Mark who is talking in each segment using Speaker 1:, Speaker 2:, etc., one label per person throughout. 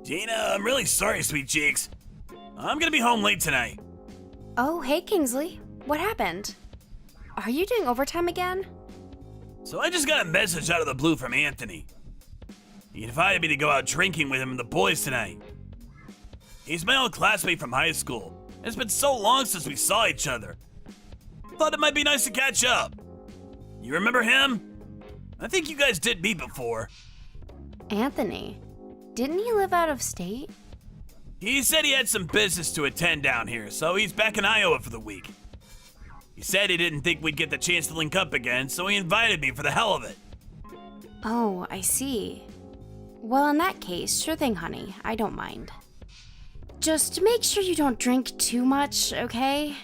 Speaker 1: Dina, I'm really sorry, sweet cheeks. I'm gonna be home late tonight.
Speaker 2: Oh, hey Kingsley. What happened? Are you doing overtime again?
Speaker 1: So I just got a message out of the blue from Anthony. He invited me to go out drinking with him and the boys tonight. He's my old classmate from high school. It's been so long since we saw each other. Thought it might be nice to catch up. You remember him? I think you guys did meet before.
Speaker 2: Anthony? Didn't he live out of state?
Speaker 1: He said he had some business to attend down here, so he's back in Iowa for the week. He said he didn't think we'd get the chance to link up again, so he invited me for the hell of it.
Speaker 2: Oh, I see. Well, in that case, sure thing, honey. I don't mind. Just make sure you don't drink too much, okay?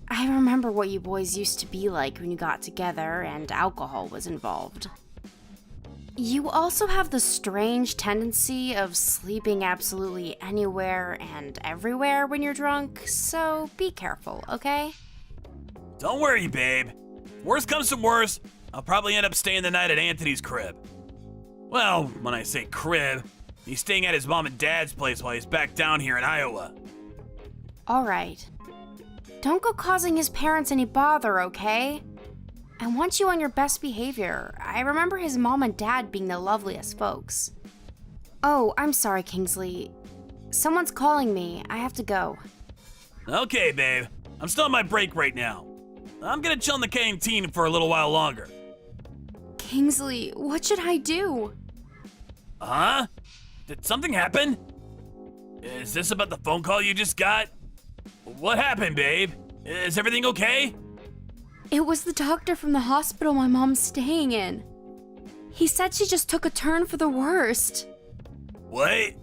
Speaker 2: I remember what you boys used to be like when you got together and alcohol was involved. You also have the strange tendency of sleeping absolutely anywhere and everywhere when you're drunk, so be careful, okay?
Speaker 1: Don't worry, babe. Worst comes to worst, I'll probably end up staying the night at Anthony's crib. Well, when I say crib, he's staying at his mom and dad's place while he's back down here in Iowa.
Speaker 2: Alright. Don't go causing his parents any bother, okay? I want you on your best behavior. I remember his mom and dad being the loveliest folks. Oh, I'm sorry, Kingsley. Someone's calling me. I have to go.
Speaker 1: Okay, babe. I'm still on my break right now. I'm gonna chill in the canteen for a little while longer.
Speaker 2: Kingsley, what should I do?
Speaker 1: Huh? Did something happen? Is this about the phone call you just got? What happened, babe? Is everything okay?
Speaker 2: It was the doctor from the hospital my mom's staying in. He said she just took a turn for the worst.
Speaker 1: What?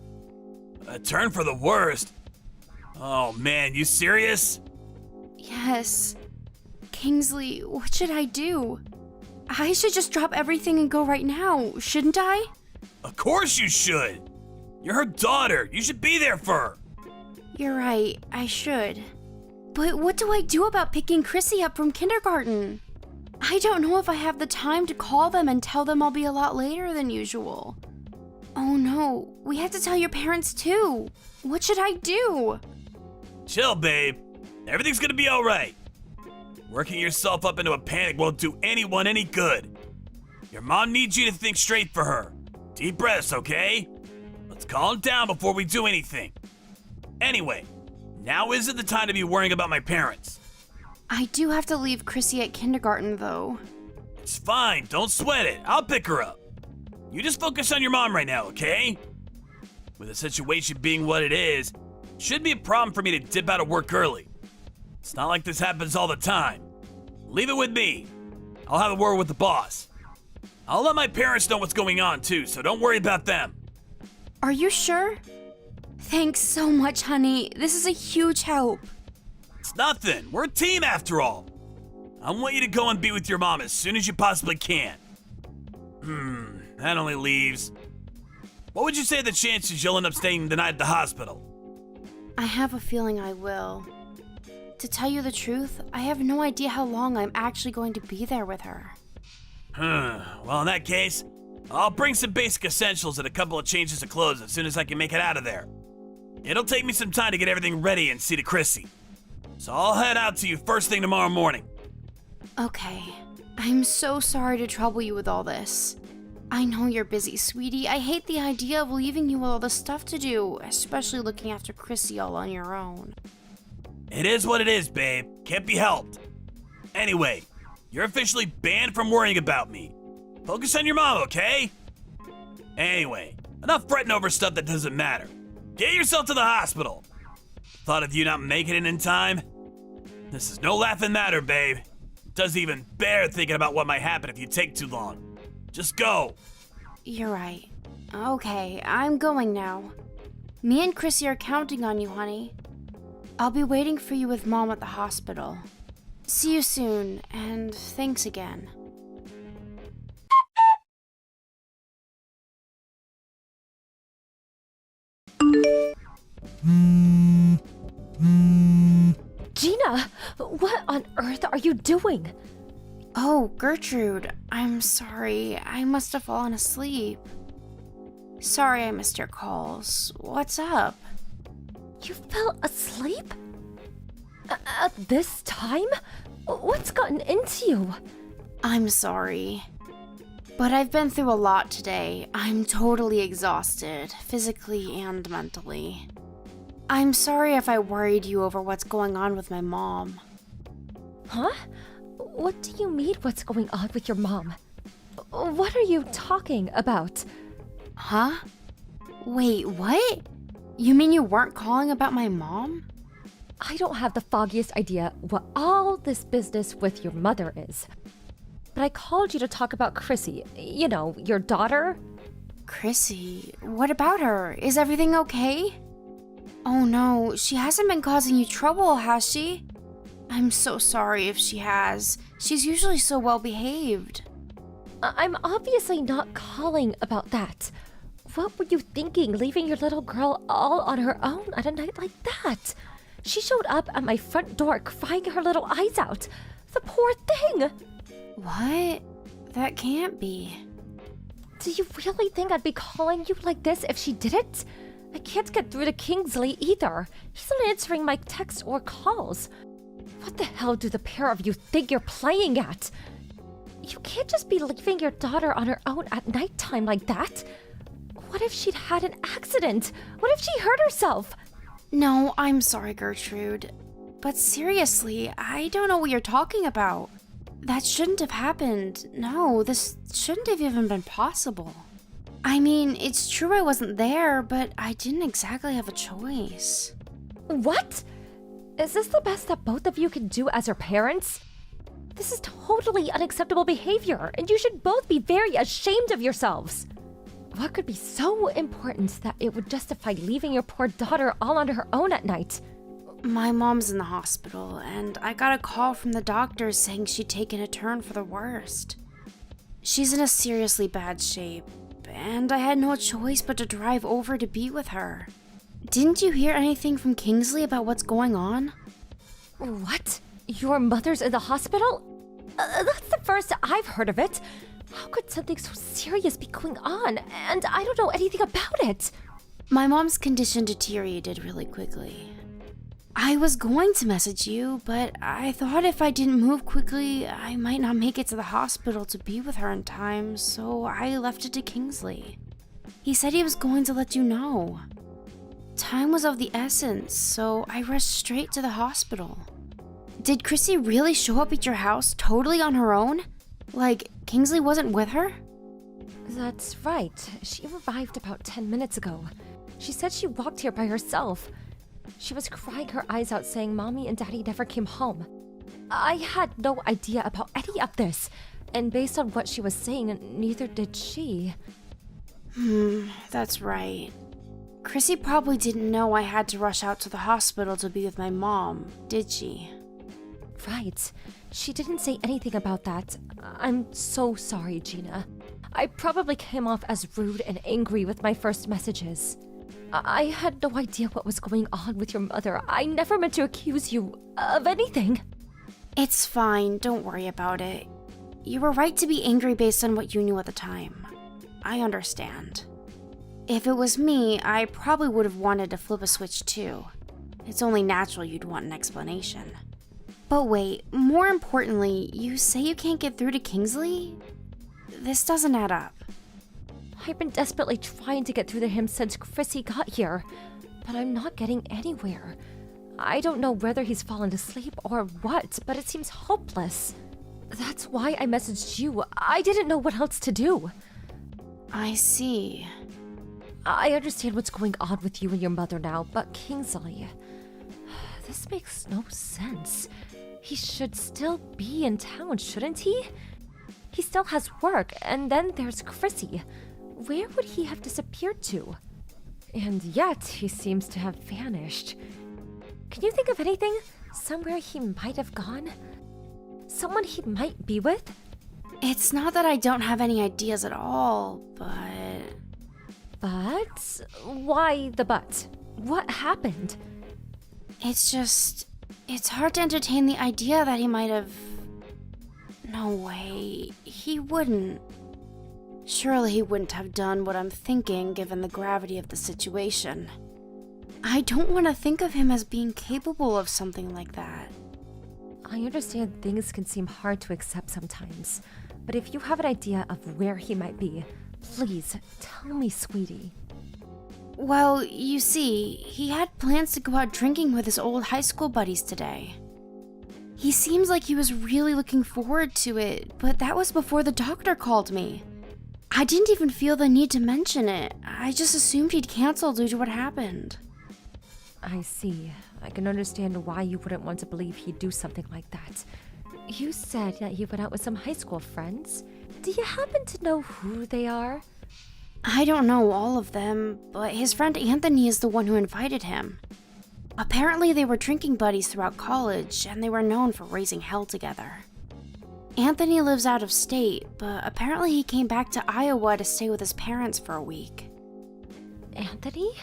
Speaker 1: A turn for the worst? Oh man, you serious?
Speaker 2: Yes. Kingsley, what should I do? I should just drop everything and go right now, shouldn't I?
Speaker 1: Of course you should. You're her daughter. You should be there for her.
Speaker 2: You're right, I should. But what do I do about picking Chrissy up from kindergarten? I don't know if I have the time to call them and tell them I'll be a lot later than usual. Oh no, we have to tell your parents too. What should I do?
Speaker 1: Chill, babe. Everything's gonna be alright. Working yourself up into a panic won't do anyone any good. Your mom needs you to think straight for her. Deep breaths, okay? Let's calm down before we do anything. Anyway, now isn't the time to be worrying about my parents.
Speaker 2: I do have to leave Chrissy at kindergarten though.
Speaker 1: It's fine, don't sweat it. I'll pick her up. You just focus on your mom right now, okay? With the situation being what it is, shouldn't be a problem for me to dip out of work early. It's not like this happens all the time. Leave it with me. I'll have a word with the boss. I'll let my parents know what's going on too, so don't worry about them.
Speaker 2: Are you sure? Thanks so much, honey. This is a huge help.
Speaker 1: It's nothing. We're a team after all. I want you to go and be with your mom as soon as you possibly can. That only leaves. What would you say are the chances you'll end up staying the night at the hospital?
Speaker 2: I have a feeling I will. To tell you the truth, I have no idea how long I'm actually going to be there with her.
Speaker 1: Well, in that case, I'll bring some basic essentials and a couple of changes of clothes as soon as I can make it out of there. It'll take me some time to get everything ready and see to Chrissy. So I'll head out to you first thing tomorrow morning.
Speaker 2: Okay. I'm so sorry to trouble you with all this. I know you're busy, sweetie. I hate the idea of leaving you with all the stuff to do, especially looking after Chrissy all on your own.
Speaker 1: It is what it is, babe. Can't be helped. Anyway, you're officially banned from worrying about me. Focus on your mom, okay? Anyway, enough fretting over stuff that doesn't matter. Get yourself to the hospital. Thought of you not making it in time? This is no laughing matter, babe. It doesn't even bear thinking about what might happen if you take too long. Just go.
Speaker 2: You're right. Okay, I'm going now. Me and Chrissy are counting on you, honey. I'll be waiting for you with Mom at the hospital. See you soon, and thanks again.
Speaker 3: Gina, what on earth are you doing?
Speaker 2: Oh, Gertrude, I'm sorry. I must have fallen asleep. Sorry I missed your calls. What's up?
Speaker 3: You fell asleep? At this time? What's gotten into you?
Speaker 2: I'm sorry. But I've been through a lot today. I'm totally exhausted, physically and mentally. I'm sorry if I worried you over what's going on with my mom.
Speaker 3: Huh? What do you mean what's going on with your mom? What are you talking about?
Speaker 2: Huh? Wait, what? You mean you weren't calling about my mom?
Speaker 3: I don't have the foggiest idea what all this business with your mother is. But I called you to talk about Chrissy. You know, your daughter.
Speaker 2: Chrissy, what about her? Is everything okay? Oh no, she hasn't been causing you trouble, has she? I'm so sorry if she has. She's usually so well behaved.
Speaker 3: I'm obviously not calling about that. What were you thinking, leaving your little girl all on her own at a night like that? She showed up at my front door crying her little eyes out. The poor thing!
Speaker 2: What? That can't be.
Speaker 3: Do you really think I'd be calling you like this if she didn't? I can't get through to Kingsley either. He's not answering my texts or calls. What the hell do the pair of you think you're playing at? You can't just be leaving your daughter on her own at nighttime like that. What if she'd had an accident? What if she hurt herself?
Speaker 2: No, I'm sorry, Gertrude. But seriously, I don't know what you're talking about. That shouldn't have happened. No, this shouldn't have even been possible. I mean, it's true I wasn't there, but I didn't exactly have a choice.
Speaker 3: What? Is this the best that both of you can do as her parents? This is totally unacceptable behavior, and you should both be very ashamed of yourselves. What could be so important that it would justify leaving your poor daughter all on her own at night?
Speaker 2: My mom's in the hospital, and I got a call from the doctors saying she'd taken a turn for the worst. She's in a seriously bad shape, and I had no choice but to drive over to be with her. Didn't you hear anything from Kingsley about what's going on?
Speaker 3: What? Your mother's in the hospital? That's the first I've heard of it. How could something so serious be going on? And I don't know anything about it.
Speaker 2: My mom's condition deteriorated really quickly. I was going to message you, but I thought if I didn't move quickly, I might not make it to the hospital to be with her in time, so I left it to Kingsley. He said he was going to let you know. Time was of the essence, so I rushed straight to the hospital. Did Chrissy really show up at your house totally on her own? Like, Kingsley wasn't with her?
Speaker 3: That's right. She arrived about 10 minutes ago. She said she walked here by herself. She was crying her eyes out saying Mommy and Daddy never came home. I had no idea about any of this, and based on what she was saying, neither did she.
Speaker 2: That's right. Chrissy probably didn't know I had to rush out to the hospital to be with my mom, did she?
Speaker 3: Right. She didn't say anything about that. I'm so sorry, Gina. I probably came off as rude and angry with my first messages. I had no idea what was going on with your mother. I never meant to accuse you of anything.
Speaker 2: It's fine, don't worry about it. You were right to be angry based on what you knew at the time. I understand. If it was me, I probably would have wanted to flip a switch too. It's only natural you'd want an explanation. But wait, more importantly, you say you can't get through to Kingsley? This doesn't add up.
Speaker 3: I've been desperately trying to get through to him since Chrissy got here, but I'm not getting anywhere. I don't know whether he's fallen asleep or what, but it seems hopeless. That's why I messaged you. I didn't know what else to do.
Speaker 2: I see.
Speaker 3: I understand what's going on with you and your mother now, but Kingsley... This makes no sense. He should still be in town, shouldn't he? He still has work, and then there's Chrissy. Where would he have disappeared to? And yet, he seems to have vanished. Can you think of anything? Somewhere he might have gone? Someone he might be with?
Speaker 2: It's not that I don't have any ideas at all, but...
Speaker 3: But? Why the but? What happened?
Speaker 2: It's just... It's hard to entertain the idea that he might have... No way. He wouldn't. Surely he wouldn't have done what I'm thinking given the gravity of the situation. I don't want to think of him as being capable of something like that.
Speaker 3: I understand things can seem hard to accept sometimes, but if you have an idea of where he might be, please tell me, sweetie.
Speaker 2: Well, you see, he had plans to go out drinking with his old high school buddies today. He seems like he was really looking forward to it, but that was before the doctor called me. I didn't even feel the need to mention it. I just assumed he'd cancel due to what happened.
Speaker 3: I see. I can understand why you wouldn't want to believe he'd do something like that. You said that he went out with some high school friends. Do you happen to know who they are?
Speaker 2: I don't know all of them, but his friend Anthony is the one who invited him. Apparently they were drinking buddies throughout college, and they were known for raising hell together. Anthony lives out of state, but apparently he came back to Iowa to stay with his parents for a week.
Speaker 3: Anthony?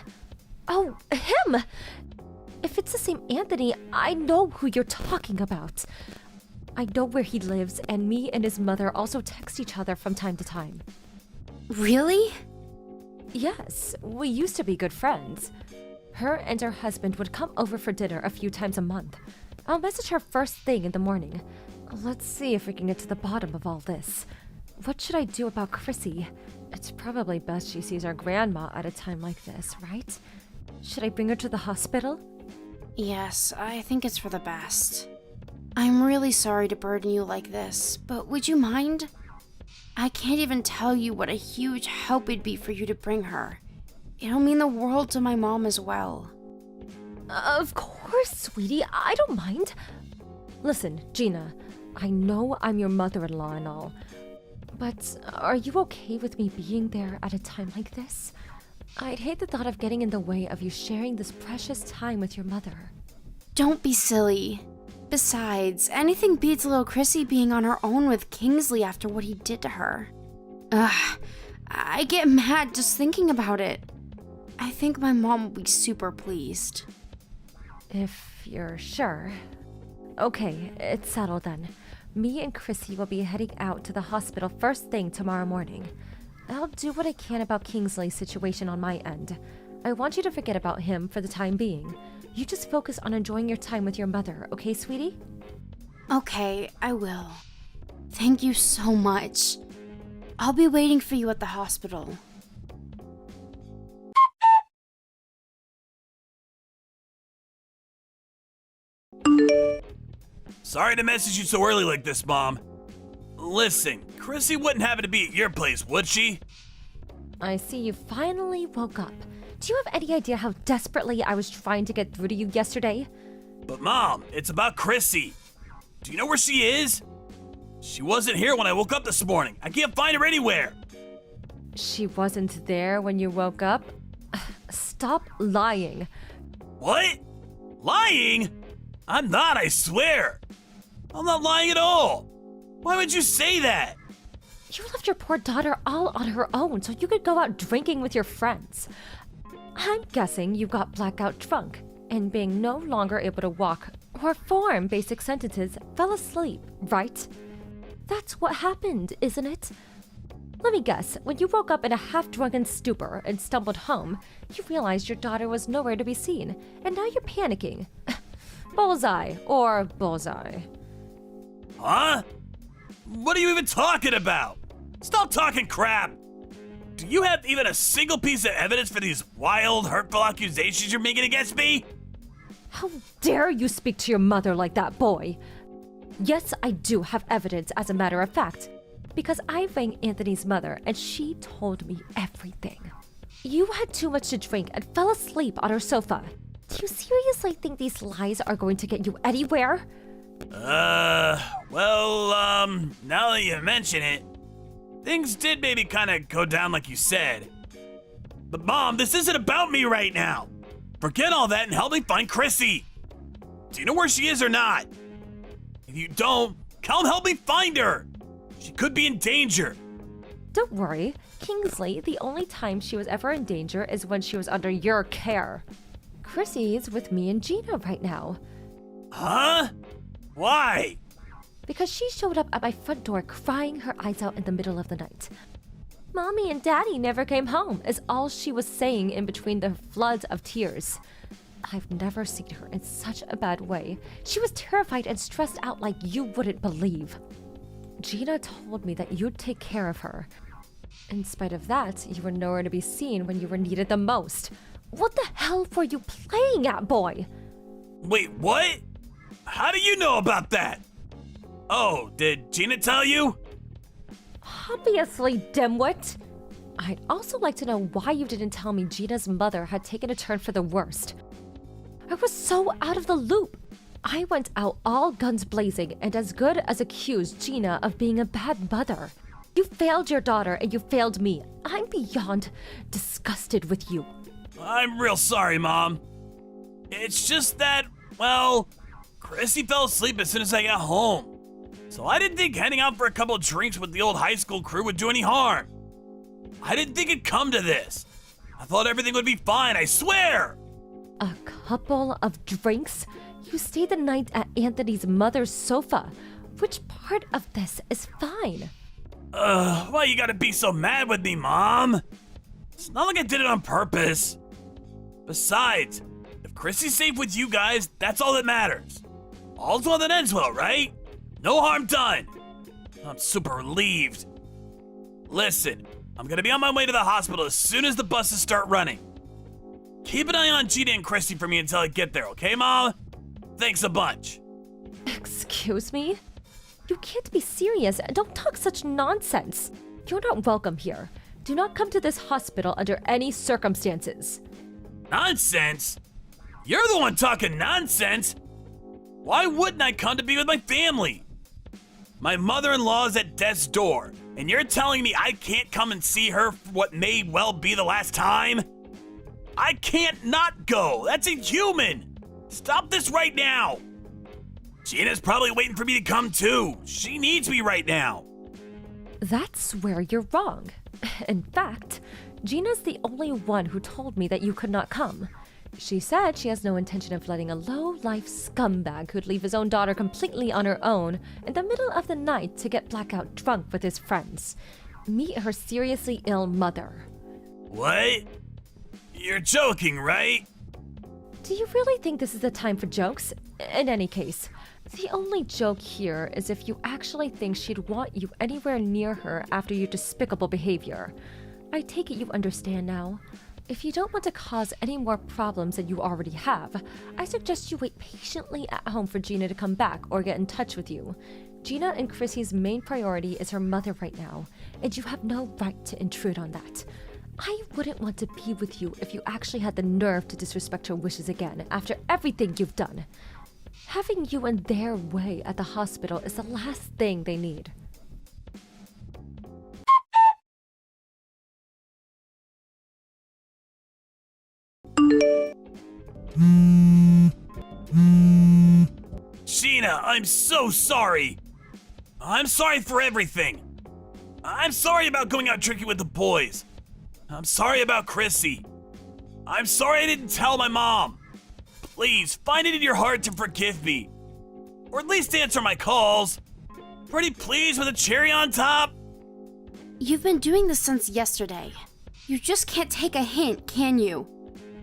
Speaker 3: Oh, him! If it's the same Anthony, I know who you're talking about. I know where he lives, and me and his mother also text each other from time to time.
Speaker 2: Really?
Speaker 3: Yes, we used to be good friends. Her and her husband would come over for dinner a few times a month. I'll message her first thing in the morning. Let's see if we can get to the bottom of all this. What should I do about Chrissy? It's probably best she sees her grandma at a time like this, right? Should I bring her to the hospital?
Speaker 2: Yes, I think it's for the best. I'm really sorry to burden you like this, but would you mind? I can't even tell you what a huge help it'd be for you to bring her. It'll mean the world to my mom as well.
Speaker 3: Of course, sweetie, I don't mind. Listen, Gina, I know I'm your mother-in-law and all, but are you okay with me being there at a time like this? I'd hate the thought of getting in the way of you sharing this precious time with your mother.
Speaker 2: Don't be silly. Besides, anything beats little Chrissy being on her own with Kingsley after what he did to her. Ugh, I get mad just thinking about it. I think my mom will be super pleased.
Speaker 3: If you're sure. Okay, it's settled then. Me and Chrissy will be heading out to the hospital first thing tomorrow morning. I'll do what I can about Kingsley's situation on my end. I want you to forget about him for the time being. You just focus on enjoying your time with your mother, okay, sweetie?
Speaker 2: Okay, I will. Thank you so much. I'll be waiting for you at the hospital.
Speaker 1: Sorry to message you so early like this, Mom. Listen, Chrissy wouldn't happen to be at your place, would she?
Speaker 3: I see you finally woke up. Do you have any idea how desperately I was trying to get through to you yesterday?
Speaker 1: But Mom, it's about Chrissy. Do you know where she is? She wasn't here when I woke up this morning. I can't find her anywhere.
Speaker 3: She wasn't there when you woke up? Stop lying.
Speaker 1: What? Lying? I'm not, I swear. I'm not lying at all. Why would you say that?
Speaker 3: You left your poor daughter all on her own so you could go out drinking with your friends. I'm guessing you got blackout drunk, and being no longer able to walk or form basic sentences, fell asleep, right? That's what happened, isn't it? Let me guess, when you woke up in a half-drunken stupor and stumbled home, you realized your daughter was nowhere to be seen, and now you're panicking. Bullseye, or bullseye.
Speaker 1: Huh? What are you even talking about? Stop talking crap! Do you have even a single piece of evidence for these wild, hurtful accusations you're making against me?
Speaker 3: How dare you speak to your mother like that, boy? Yes, I do have evidence, as a matter of fact, because I rang Anthony's mother and she told me everything. You had too much to drink and fell asleep on her sofa. Do you seriously think these lies are going to get you anywhere?
Speaker 1: Now that you mention it, things did maybe kind of go down like you said. But Mom, this isn't about me right now. Forget all that and help me find Chrissy. Do you know where she is or not? If you don't, come help me find her. She could be in danger.
Speaker 3: Don't worry, Kingsley, the only time she was ever in danger is when she was under your care. Chrissy is with me and Gina right now.
Speaker 1: Huh? Why?
Speaker 3: Because she showed up at my front door crying her eyes out in the middle of the night. Mommy and Daddy never came home, is all she was saying in between the floods of tears. I've never seen her in such a bad way. She was terrified and stressed out like you wouldn't believe. Gina told me that you'd take care of her. In spite of that, you were nowhere to be seen when you were needed the most. What the hell were you playing at, boy?
Speaker 1: Wait, what? How do you know about that? Oh, did Gina tell you?
Speaker 3: Obviously, dimwit. I'd also like to know why you didn't tell me Gina's mother had taken a turn for the worst. I was so out of the loop. I went out all guns blazing and as good as accused Gina of being a bad mother. You failed your daughter and you failed me. I'm beyond disgusted with you.
Speaker 1: I'm real sorry, Mom. It's just that, well, Chrissy fell asleep as soon as I got home. So I didn't think heading out for a couple of drinks with the old high school crew would do any harm. I didn't think it'd come to this. I thought everything would be fine, I swear!
Speaker 3: A couple of drinks? You stayed the night at Anthony's mother's sofa. Which part of this is fine?
Speaker 1: Why you gotta be so mad with me, Mom? It's not like I did it on purpose. Besides, if Chrissy's safe with you guys, that's all that matters. All's well that ends well, right? No harm done. I'm super relieved. Listen, I'm gonna be on my way to the hospital as soon as the buses start running. Keep an eye on Gina and Chrissy for me until I get there, okay, Mom? Thanks a bunch.
Speaker 3: Excuse me? You can't be serious and don't talk such nonsense. You're not welcome here. Do not come to this hospital under any circumstances.
Speaker 1: Nonsense? You're the one talking nonsense. Why wouldn't I come to be with my family? My mother-in-law is at death's door, and you're telling me I can't come and see her for what may well be the last time? I can't not go. That's inhuman. Stop this right now. Gina's probably waiting for me to come too. She needs me right now.
Speaker 3: That's where you're wrong. In fact, Gina's the only one who told me that you could not come. She said she has no intention of letting a low-life scumbag who'd leave his own daughter completely on her own in the middle of the night to get blackout drunk with his friends. Meet her seriously ill mother.
Speaker 1: What? You're joking, right?
Speaker 3: Do you really think this is the time for jokes? In any case, the only joke here is if you actually think she'd want you anywhere near her after your despicable behavior. I take it you understand now. If you don't want to cause any more problems than you already have, I suggest you wait patiently at home for Gina to come back or get in touch with you. Gina and Chrissy's main priority is her mother right now, and you have no right to intrude on that. I wouldn't want to be with you if you actually had the nerve to disrespect her wishes again after everything you've done. Having you in their way at the hospital is the last thing they need.
Speaker 1: Gina, I'm so sorry. I'm sorry for everything. I'm sorry about going out drinking with the boys. I'm sorry about Chrissy. I'm sorry I didn't tell my mom. Please, find it in your heart to forgive me. Or at least answer my calls. Pretty please with a cherry on top?
Speaker 2: You've been doing this since yesterday. You just can't take a hint, can you?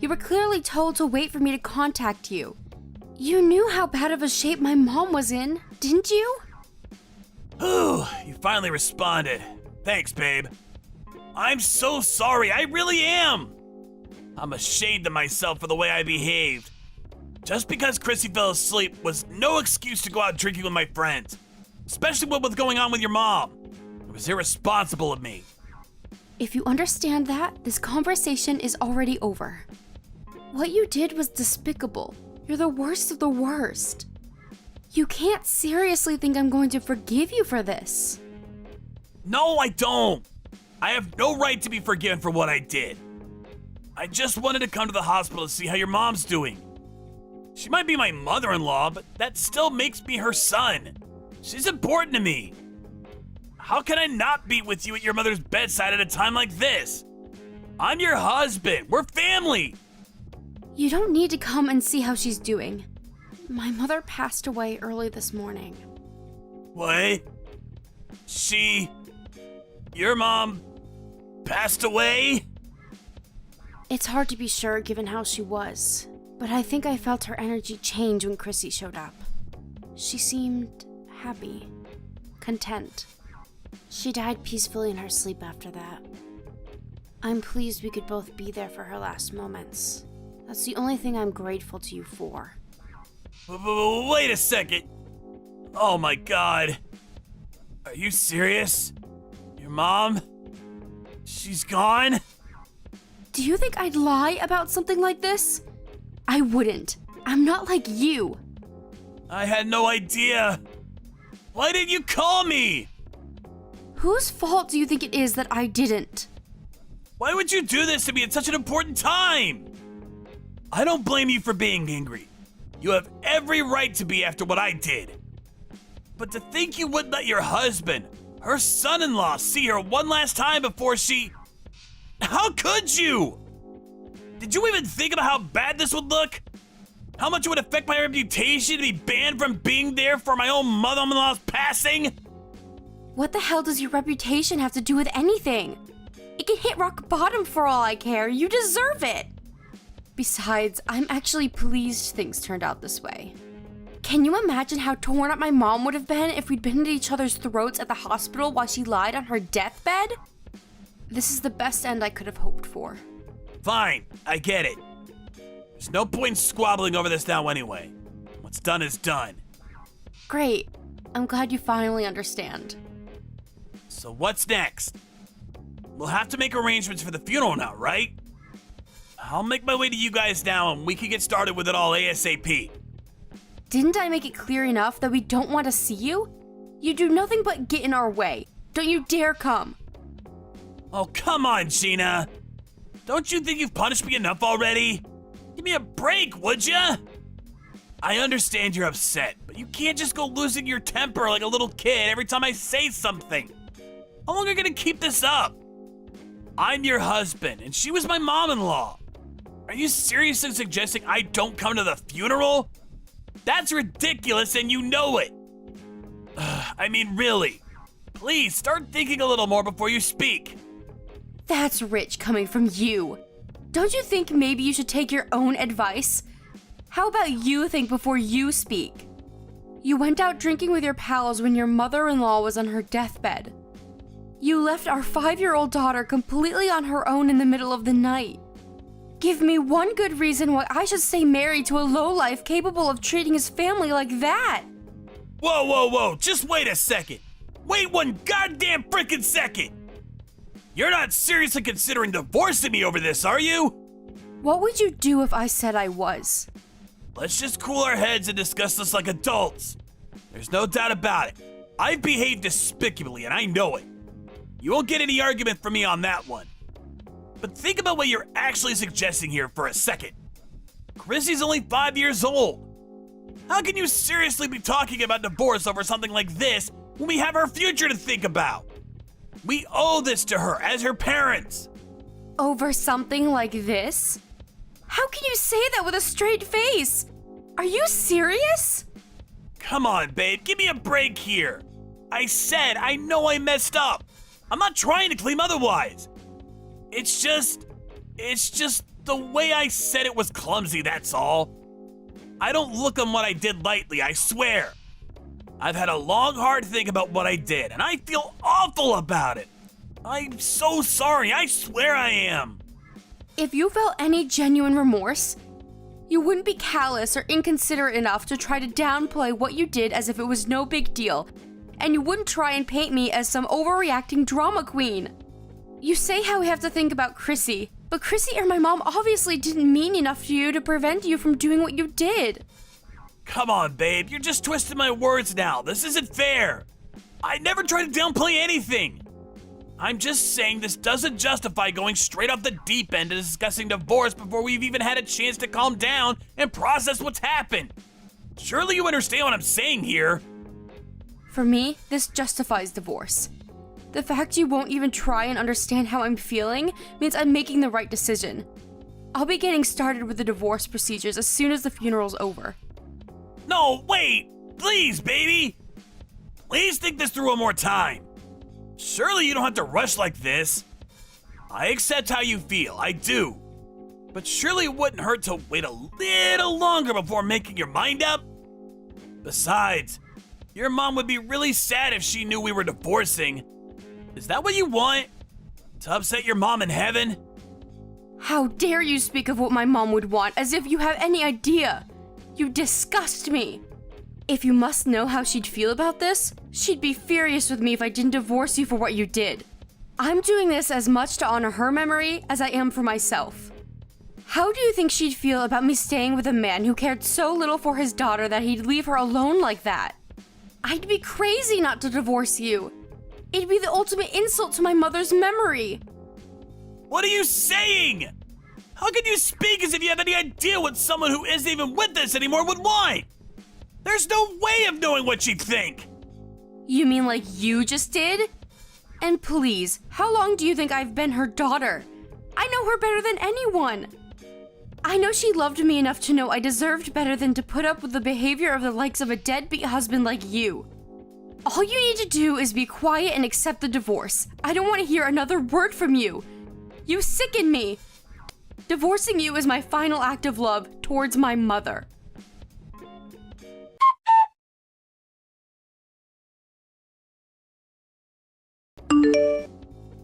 Speaker 2: You were clearly told to wait for me to contact you. You knew how bad of a shape my mom was in, didn't you?
Speaker 1: Ooh, you finally responded. Thanks, babe. I'm so sorry, I really am. I'm ashamed of myself for the way I behaved. Just because Chrissy fell asleep was no excuse to go out drinking with my friends. Especially what was going on with your mom. It was irresponsible of me.
Speaker 2: If you understand that, this conversation is already over. What you did was despicable. You're the worst of the worst. You can't seriously think I'm going to forgive you for this.
Speaker 1: No, I don't. I have no right to be forgiven for what I did. I just wanted to come to the hospital to see how your mom's doing. She might be my mother-in-law, but that still makes me her son. She's important to me. How can I not be with you at your mother's bedside at a time like this? I'm your husband. We're family.
Speaker 2: You don't need to come and see how she's doing. My mother passed away early this morning.
Speaker 1: What? Your mom passed away?
Speaker 2: It's hard to be sure given how she was, but I think I felt her energy change when Chrissy showed up. She seemed happy, content. She died peacefully in her sleep after that. I'm pleased we could both be there for her last moments. That's the only thing I'm grateful to you for.
Speaker 1: Wait a second. Oh my god. Are you serious? Your mom? She's gone?
Speaker 2: Do you think I'd lie about something like this? I wouldn't. I'm not like you.
Speaker 1: I had no idea. Why didn't you call me?
Speaker 2: Whose fault do you think it is that I didn't?
Speaker 1: Why would you do this to me at such an important time? I don't blame you for being angry. You have every right to be after what I did. But to think you wouldn't let your husband, her son-in-law, see her one last time before she... How could you? Did you even think about how bad this would look? How much it would affect my reputation to be banned from being there for my own mother-in-law's passing?
Speaker 2: What the hell does your reputation have to do with anything? It can hit rock bottom for all I care. You deserve it. Besides, I'm actually pleased things turned out this way. Can you imagine how torn up my mom would have been if we'd been at each other's throats at the hospital while she lied on her deathbed? This is the best end I could have hoped for.
Speaker 1: Fine, I get it. There's no point in squabbling over this now anyway. What's done is done.
Speaker 2: Great. I'm glad you finally understand.
Speaker 1: So what's next? We'll have to make arrangements for the funeral now, right? I'll make my way to you guys now and we can get started with it all ASAP.
Speaker 2: Didn't I make it clear enough that we don't want to see you? You do nothing but get in our way. Don't you dare come.
Speaker 1: Oh, come on, Gina. Don't you think you've punished me enough already? Give me a break, would ya? I understand you're upset, but you can't just go losing your temper like a little kid every time I say something. How long are you gonna keep this up? I'm your husband, and she was my mom-in-law. Are you seriously suggesting I don't come to the funeral? That's ridiculous, and you know it. I mean, really. Please, start thinking a little more before you speak.
Speaker 2: That's rich coming from you. Don't you think maybe you should take your own advice? How about you think before you speak? You went out drinking with your pals when your mother-in-law was on her deathbed. You left our 5-year-old daughter completely on her own in the middle of the night. Give me one good reason why I should stay married to a lowlife capable of treating his family like that.
Speaker 1: Whoa, just wait a second. Wait one goddamn freaking second. You're not seriously considering divorcing me over this, are you?
Speaker 2: What would you do if I said I was?
Speaker 1: Let's just cool our heads and discuss this like adults. There's no doubt about it. I've behaved despicably and I know it. You won't get any argument from me on that one. But think about what you're actually suggesting here for a second. Chrissy's only 5 years old. How can you seriously be talking about divorce over something like this when we have our future to think about? We owe this to her as her parents.
Speaker 2: Over something like this? How can you say that with a straight face? Are you serious?
Speaker 1: Come on, babe, give me a break here. I said I know I messed up. I'm not trying to claim otherwise. It's just the way I said it was clumsy, that's all. I don't look on what I did lightly, I swear. I've had a long, hard think about what I did, and I feel awful about it. I'm so sorry, I swear I am.
Speaker 2: If you felt any genuine remorse, you wouldn't be callous or inconsiderate enough to try to downplay what you did as if it was no big deal, and you wouldn't try and paint me as some overreacting drama queen. You say how we have to think about Chrissy, but Chrissy or my mom obviously didn't mean enough to you to prevent you from doing what you did.
Speaker 1: Come on, babe, you're just twisting my words now. This isn't fair. I never tried to downplay anything. I'm just saying this doesn't justify going straight off the deep end and discussing divorce before we've even had a chance to calm down and process what's happened. Surely you understand what I'm saying here.
Speaker 2: For me, this justifies divorce. The fact you won't even try and understand how I'm feeling means I'm making the right decision. I'll be getting started with the divorce procedures as soon as the funeral's over.
Speaker 1: No, wait! Please, baby! Please think this through one more time. Surely you don't have to rush like this. I accept how you feel, I do. But surely it wouldn't hurt to wait a little longer before making your mind up? Besides, your mom would be really sad if she knew we were divorcing. Is that what you want? To upset your mom in heaven?
Speaker 2: How dare you speak of what my mom would want as if you have any idea? You disgust me. If you must know how she'd feel about this, she'd be furious with me if I didn't divorce you for what you did. I'm doing this as much to honor her memory as I am for myself. How do you think she'd feel about me staying with a man who cared so little for his daughter that he'd leave her alone like that? I'd be crazy not to divorce you. It'd be the ultimate insult to my mother's memory.
Speaker 1: What are you saying? How can you speak as if you have any idea what someone who isn't even with us anymore would want? There's no way of knowing what she'd think.
Speaker 2: You mean like you just did? And please, how long do you think I've been her daughter? I know her better than anyone. I know she loved me enough to know I deserved better than to put up with the behavior of the likes of a deadbeat husband like you. All you need to do is be quiet and accept the divorce. I don't want to hear another word from you. You sicken me. Divorcing you is my final act of love towards my mother.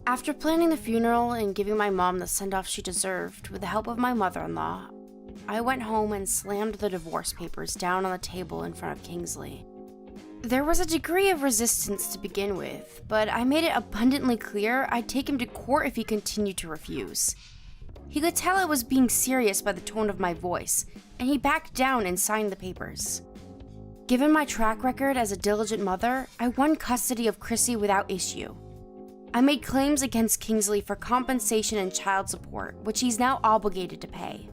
Speaker 2: After planning the funeral and giving my mom the send-off she deserved with the help of my mother-in-law, I went home and slammed the divorce papers down on the table in front of Kingsley. There was a degree of resistance to begin with, but I made it abundantly clear I'd take him to court if he continued to refuse. He could tell I was being serious by the tone of my voice, and he backed down and signed the papers. Given my track record as a diligent mother, I won custody of Chrissy without issue. I made claims against Kingsley for compensation and child support, which he's now obligated to pay.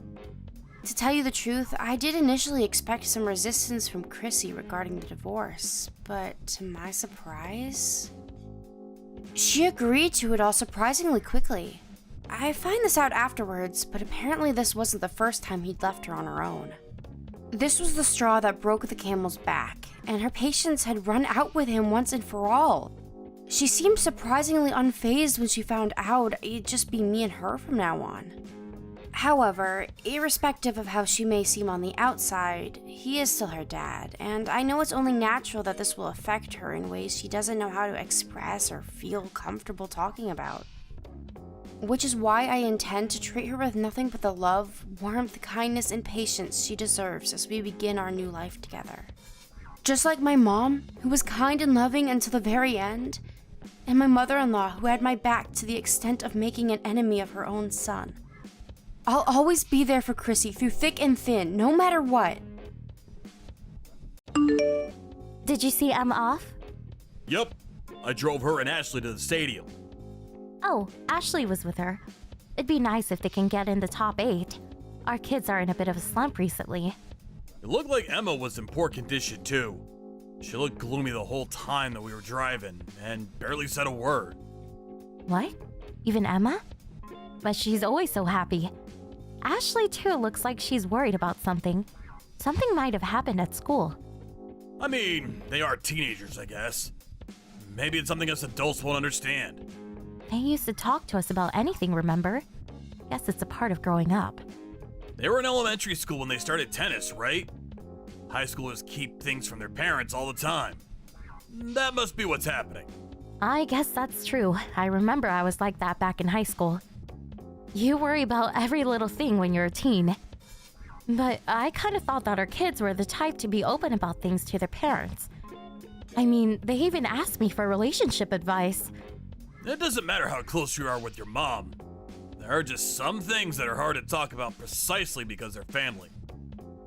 Speaker 2: To tell you the truth, I did initially expect some resistance from Chrissy regarding the divorce, but to my surprise, she agreed to it all surprisingly quickly. I find this out afterwards, but apparently this wasn't the first time he'd left her on her own. This was the straw that broke the camel's back, and her patience had run out with him once and for all. She seemed surprisingly unfazed when she found out it'd just be me and her from now on. However, irrespective of how she may seem on the outside, he is still her dad, and I know it's only natural that this will affect her in ways she doesn't know how to express or feel comfortable talking about. Which is why I intend to treat her with nothing but the love, warmth, kindness, and patience she deserves as we begin our new life together. Just like my mom, who was kind and loving until the very end, and my mother-in-law, who had my back to the extent of making an enemy of her own son. I'll always be there for Chrissy through thick and thin, no matter what.
Speaker 4: Did you see Emma off?
Speaker 1: Yep. I drove her and Ashley to the stadium.
Speaker 4: Oh, Ashley was with her. It'd be nice if they can get in the top 8. Our kids are in a bit of a slump recently.
Speaker 1: It looked like Emma was in poor condition too. She looked gloomy the whole time that we were driving and barely said a word.
Speaker 4: What? Even Emma? But she's always so happy. Ashley too looks like she's worried about something. Something might have happened at school.
Speaker 1: I mean, they are teenagers, I guess. Maybe it's something us adults won't understand.
Speaker 4: They used to talk to us about anything, remember? Guess it's a part of growing up.
Speaker 1: They were in elementary school when they started tennis, right? High schoolers keep things from their parents all the time. That must be what's happening.
Speaker 4: I guess that's true. I remember I was like that back in high school. You worry about every little thing when you're a teen. But I kind of thought that our kids were the type to be open about things to their parents. I mean, they even asked me for relationship advice.
Speaker 1: It doesn't matter how close you are with your mom. There are just some things that are hard to talk about precisely because they're family.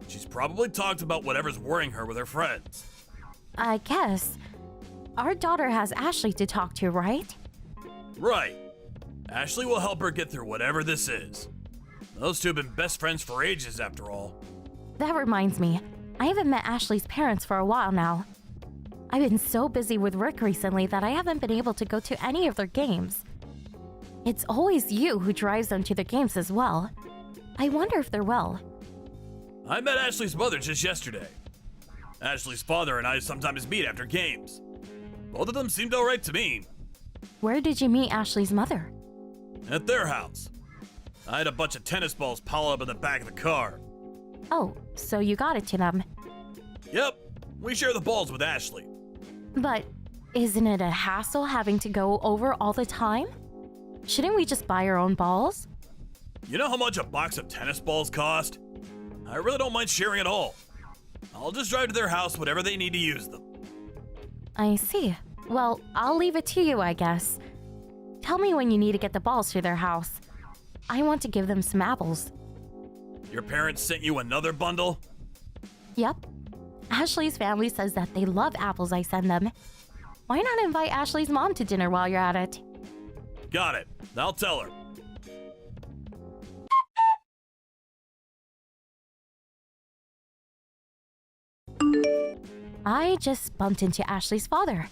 Speaker 1: She's probably talked about whatever's worrying her with her friends.
Speaker 4: I guess. Our daughter has Ashley to talk to, right?
Speaker 1: Right. Ashley will help her get through whatever this is. Those two have been best friends for ages, after all.
Speaker 4: That reminds me, I haven't met Ashley's parents for a while now. I've been so busy with work recently that I haven't been able to go to any of their games. It's always you who drives them to their games as well. I wonder if they're well.
Speaker 1: I met Ashley's mother just yesterday. Ashley's father and I sometimes meet after games. Both of them seemed alright to me.
Speaker 4: Where did you meet Ashley's mother?
Speaker 1: At their house. I had a bunch of tennis balls pile up in the back of the car.
Speaker 4: Oh, so you got it to them.
Speaker 1: Yep, we share the balls with Ashley.
Speaker 4: But isn't it a hassle having to go over all the time? Shouldn't we just buy our own balls?
Speaker 1: You know how much a box of tennis balls cost? I really don't mind sharing at all. I'll just drive to their house whenever they need to use them.
Speaker 4: I see. Well, I'll leave it to you, I guess. Tell me when you need to get the balls to their house. I want to give them some apples.
Speaker 1: Your parents sent you another bundle?
Speaker 4: Yep. Ashley's family says that they love apples I send them. Why not invite Ashley's mom to dinner while you're at it?
Speaker 1: Got it. I'll tell her.
Speaker 4: I just bumped into Ashley's father.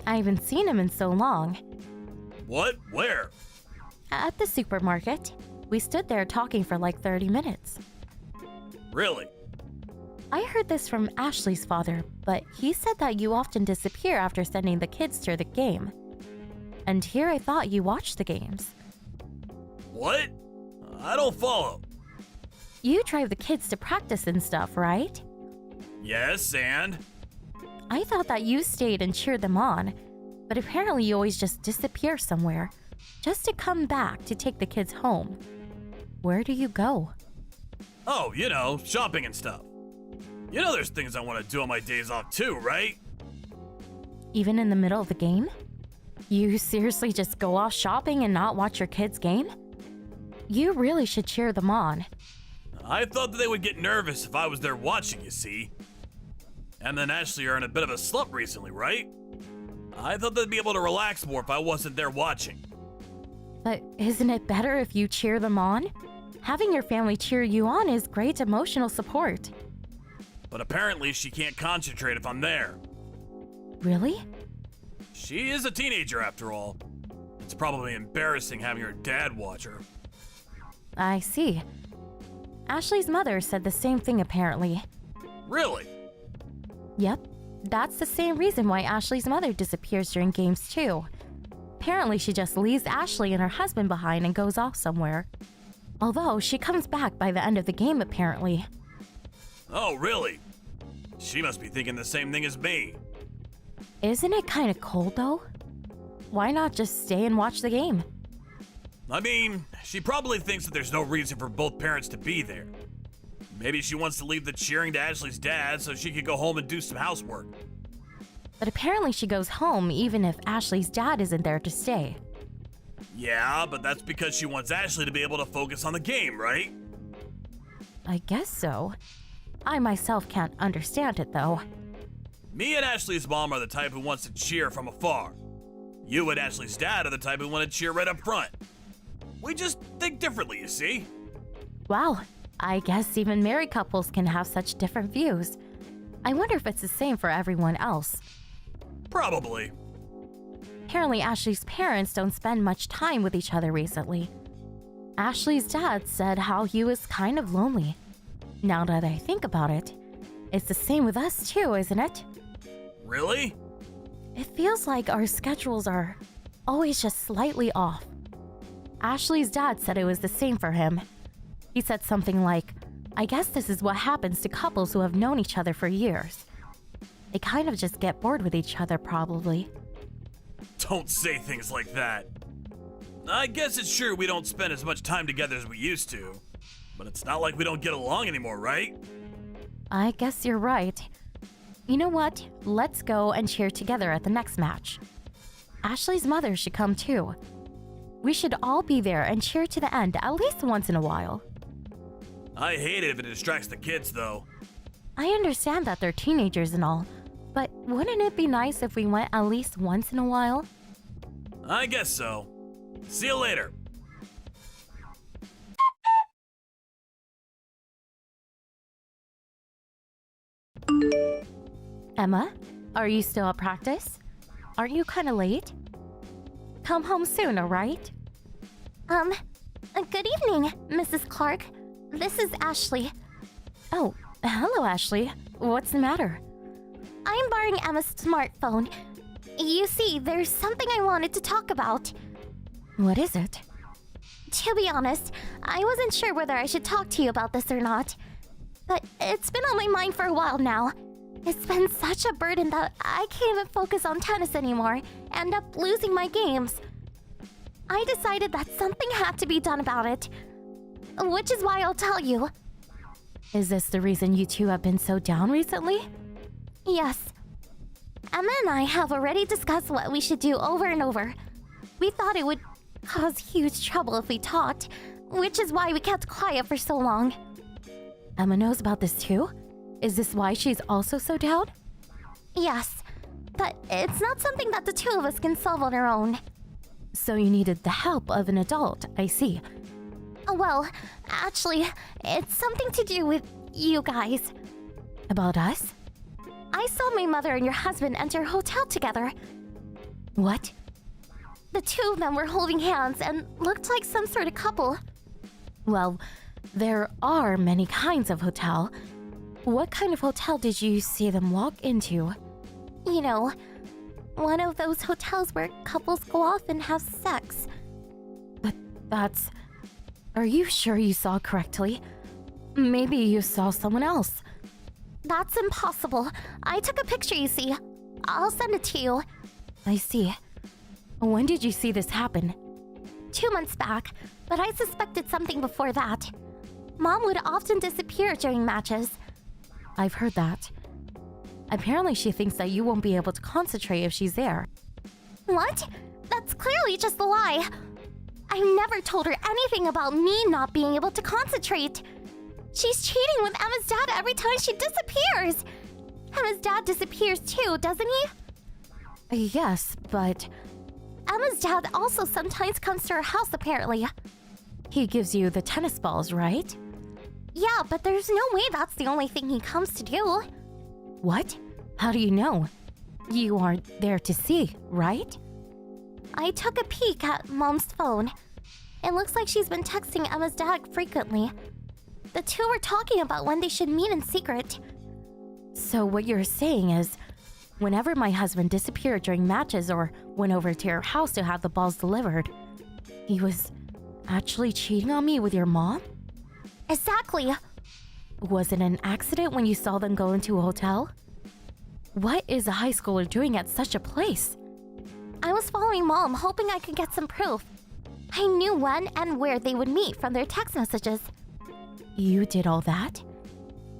Speaker 4: I haven't seen him in so long.
Speaker 1: What? Where?
Speaker 4: At the supermarket. We stood there talking for like 30 minutes.
Speaker 1: Really?
Speaker 4: I heard this from Ashley's father, but he said that you often disappear after sending the kids to the game. And here I thought you watched the games.
Speaker 1: What? I don't follow.
Speaker 4: You drive the kids to practice and stuff, right?
Speaker 1: Yes, and?
Speaker 4: I thought that you stayed and cheered them on, but apparently you always just disappear somewhere, just to come back to take the kids home. Where do you go?
Speaker 1: Oh, you know, shopping and stuff. You know there's things I want to do on my days off too, right?
Speaker 4: Even in the middle of the game? You seriously just go off shopping and not watch your kids' game? You really should cheer them on.
Speaker 1: I thought that they would get nervous if I was there watching, you see. And then Ashley are in a bit of a slump recently, right? I thought they'd be able to relax more if I wasn't there watching.
Speaker 4: But isn't it better if you cheer them on? Having your family cheer you on is great emotional support.
Speaker 1: But apparently she can't concentrate if I'm there.
Speaker 4: Really?
Speaker 1: She is a teenager after all. It's probably embarrassing having her dad watch her.
Speaker 4: I see. Ashley's mother said the same thing apparently.
Speaker 1: Really?
Speaker 4: Yep, that's the same reason why Ashley's mother disappears during games too. Apparently she just leaves Ashley and her husband behind and goes off somewhere. Although she comes back by the end of the game apparently.
Speaker 1: Oh, really? She must be thinking the same thing as me.
Speaker 4: Isn't it kind of cold though? Why not just stay and watch the game?
Speaker 1: I mean, she probably thinks that there's no reason for both parents to be there. Maybe she wants to leave the cheering to Ashley's dad so she could go home and do some housework.
Speaker 4: But apparently she goes home even if Ashley's dad isn't there to stay.
Speaker 1: Yeah, but that's because she wants Ashley to be able to focus on the game, right?
Speaker 4: I guess so. I myself can't understand it though.
Speaker 1: Me and Ashley's mom are the type who wants to cheer from afar. You and Ashley's dad are the type who want to cheer right up front. We just think differently, you see?
Speaker 4: Wow, I guess even married couples can have such different views. I wonder if it's the same for everyone else.
Speaker 1: Probably.
Speaker 4: Apparently Ashley's parents don't spend much time with each other recently. Ashley's dad said how he was kind of lonely. Now that I think about it, it's the same with us too, isn't it?
Speaker 1: Really?
Speaker 4: It feels like our schedules are always just slightly off. Ashley's dad said it was the same for him. He said something like, I guess this is what happens to couples who have known each other for years. They kind of just get bored with each other, probably.
Speaker 1: Don't say things like that. I guess it's true we don't spend as much time together as we used to. But it's not like we don't get along anymore, right?
Speaker 4: I guess you're right. You know what? Let's go and cheer together at the next match. Ashley's mother should come too. We should all be there and cheer to the end at least once in a while.
Speaker 1: I hate it if it distracts the kids, though.
Speaker 4: I understand that they're teenagers and all, but wouldn't it be nice if we went at least once in a while?
Speaker 1: I guess so. See you later.
Speaker 4: Emma, are you still at practice? Aren't you kind of late? Come home soon, alright?
Speaker 5: Good evening, Mrs. Clark. This is Ashley.
Speaker 4: Oh, hello, Ashley. What's the matter?
Speaker 5: I'm borrowing Emma's smartphone. You see, there's something I wanted to talk about.
Speaker 4: What is it?
Speaker 5: To be honest, I wasn't sure whether I should talk to you about this or not. But it's been on my mind for a while now. It's been such a burden that I can't even focus on tennis anymore, end up losing my games. I decided that something had to be done about it. Which is why I'll tell you.
Speaker 4: Is this the reason you two have been so down recently?
Speaker 5: Yes. Emma and I have already discussed what we should do over and over. We thought it would cause huge trouble if we talked, which is why we kept quiet for so long.
Speaker 4: Emma knows about this too? Is this why she's also so down?
Speaker 5: Yes, but it's not something that the two of us can solve on our own.
Speaker 4: So you needed the help of an adult, I see.
Speaker 5: Well, actually, it's something to do with you guys.
Speaker 4: About us?
Speaker 5: I saw my mother and your husband enter a hotel together.
Speaker 4: What?
Speaker 5: The two of them were holding hands and looked like some sort of couple.
Speaker 4: Well, there are many kinds of hotel. What kind of hotel did you see them walk into?
Speaker 5: You know, one of those hotels where couples go off and have sex.
Speaker 4: But that's... Are you sure you saw correctly? Maybe you saw someone else.
Speaker 5: That's impossible. I took a picture, you see. I'll send it to you.
Speaker 4: I see. When did you see this happen?
Speaker 5: 2 months back, but I suspected something before that. Mom would often disappear during matches.
Speaker 4: I've heard that. Apparently she thinks that you won't be able to concentrate if she's there.
Speaker 5: What? That's clearly just a lie. I never told her anything about me not being able to concentrate. She's cheating with Emma's dad every time she disappears. Emma's dad disappears too, doesn't he?
Speaker 4: Yes, but...
Speaker 5: Emma's dad also sometimes comes to her house, apparently.
Speaker 4: He gives you the tennis balls, right?
Speaker 5: Yeah, but there's no way that's the only thing he comes to do.
Speaker 4: What? How do you know? You aren't there to see, right?
Speaker 5: I took a peek at Mom's phone. It looks like she's been texting Emma's dad frequently. The two were talking about when they should meet in secret.
Speaker 4: So what you're saying is, whenever my husband disappeared during matches or went over to your house to have the balls delivered, he was actually cheating on me with your mom?
Speaker 5: Exactly.
Speaker 4: Was it an accident when you saw them go into a hotel? What is a high schooler doing at such a place?
Speaker 5: I was following Mom, hoping I could get some proof. I knew when and where they would meet from their text messages.
Speaker 4: You did all that?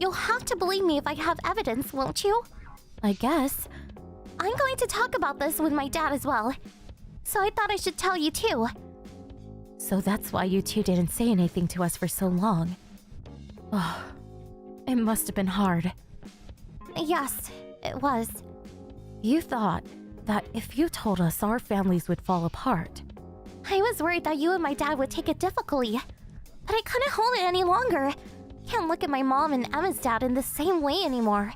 Speaker 5: You'll have to believe me if I have evidence, won't you?
Speaker 4: I guess.
Speaker 5: I'm going to talk about this with my dad as well. So I thought I should tell you too.
Speaker 4: So that's why you two didn't say anything to us for so long. Oh, it must have been hard.
Speaker 5: Yes, it was.
Speaker 4: You thought that if you told us, our families would fall apart.
Speaker 5: I was worried that you and my dad would take it difficultly. But I couldn't hold it any longer. Can't look at my mom and Emma's dad in the same way anymore.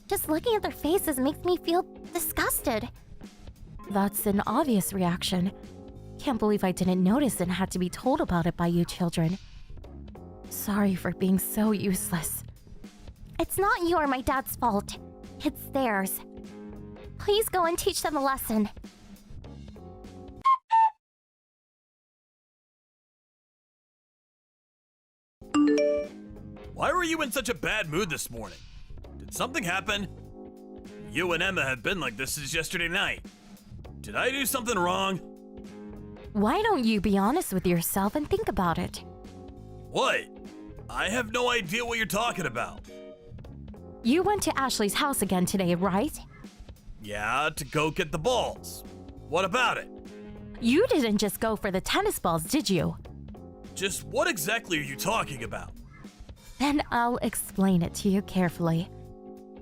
Speaker 5: Just looking at their faces makes me feel disgusted.
Speaker 4: That's an obvious reaction. Can't believe I didn't notice and had to be told about it by you children. Sorry for being so useless.
Speaker 5: It's not your or my dad's fault. It's theirs. Please go and teach them a lesson.
Speaker 1: Why were you in such a bad mood this morning? Did something happen? You and Emma have been like this since yesterday night. Did I do something wrong?
Speaker 4: Why don't you be honest with yourself and think about it?
Speaker 1: What? I have no idea what you're talking about.
Speaker 4: You went to Ashley's house again today, right?
Speaker 1: Yeah, to go get the balls. What about it?
Speaker 4: You didn't just go for the tennis balls, did you?
Speaker 1: Just what exactly are you talking about?
Speaker 4: Then I'll explain it to you carefully.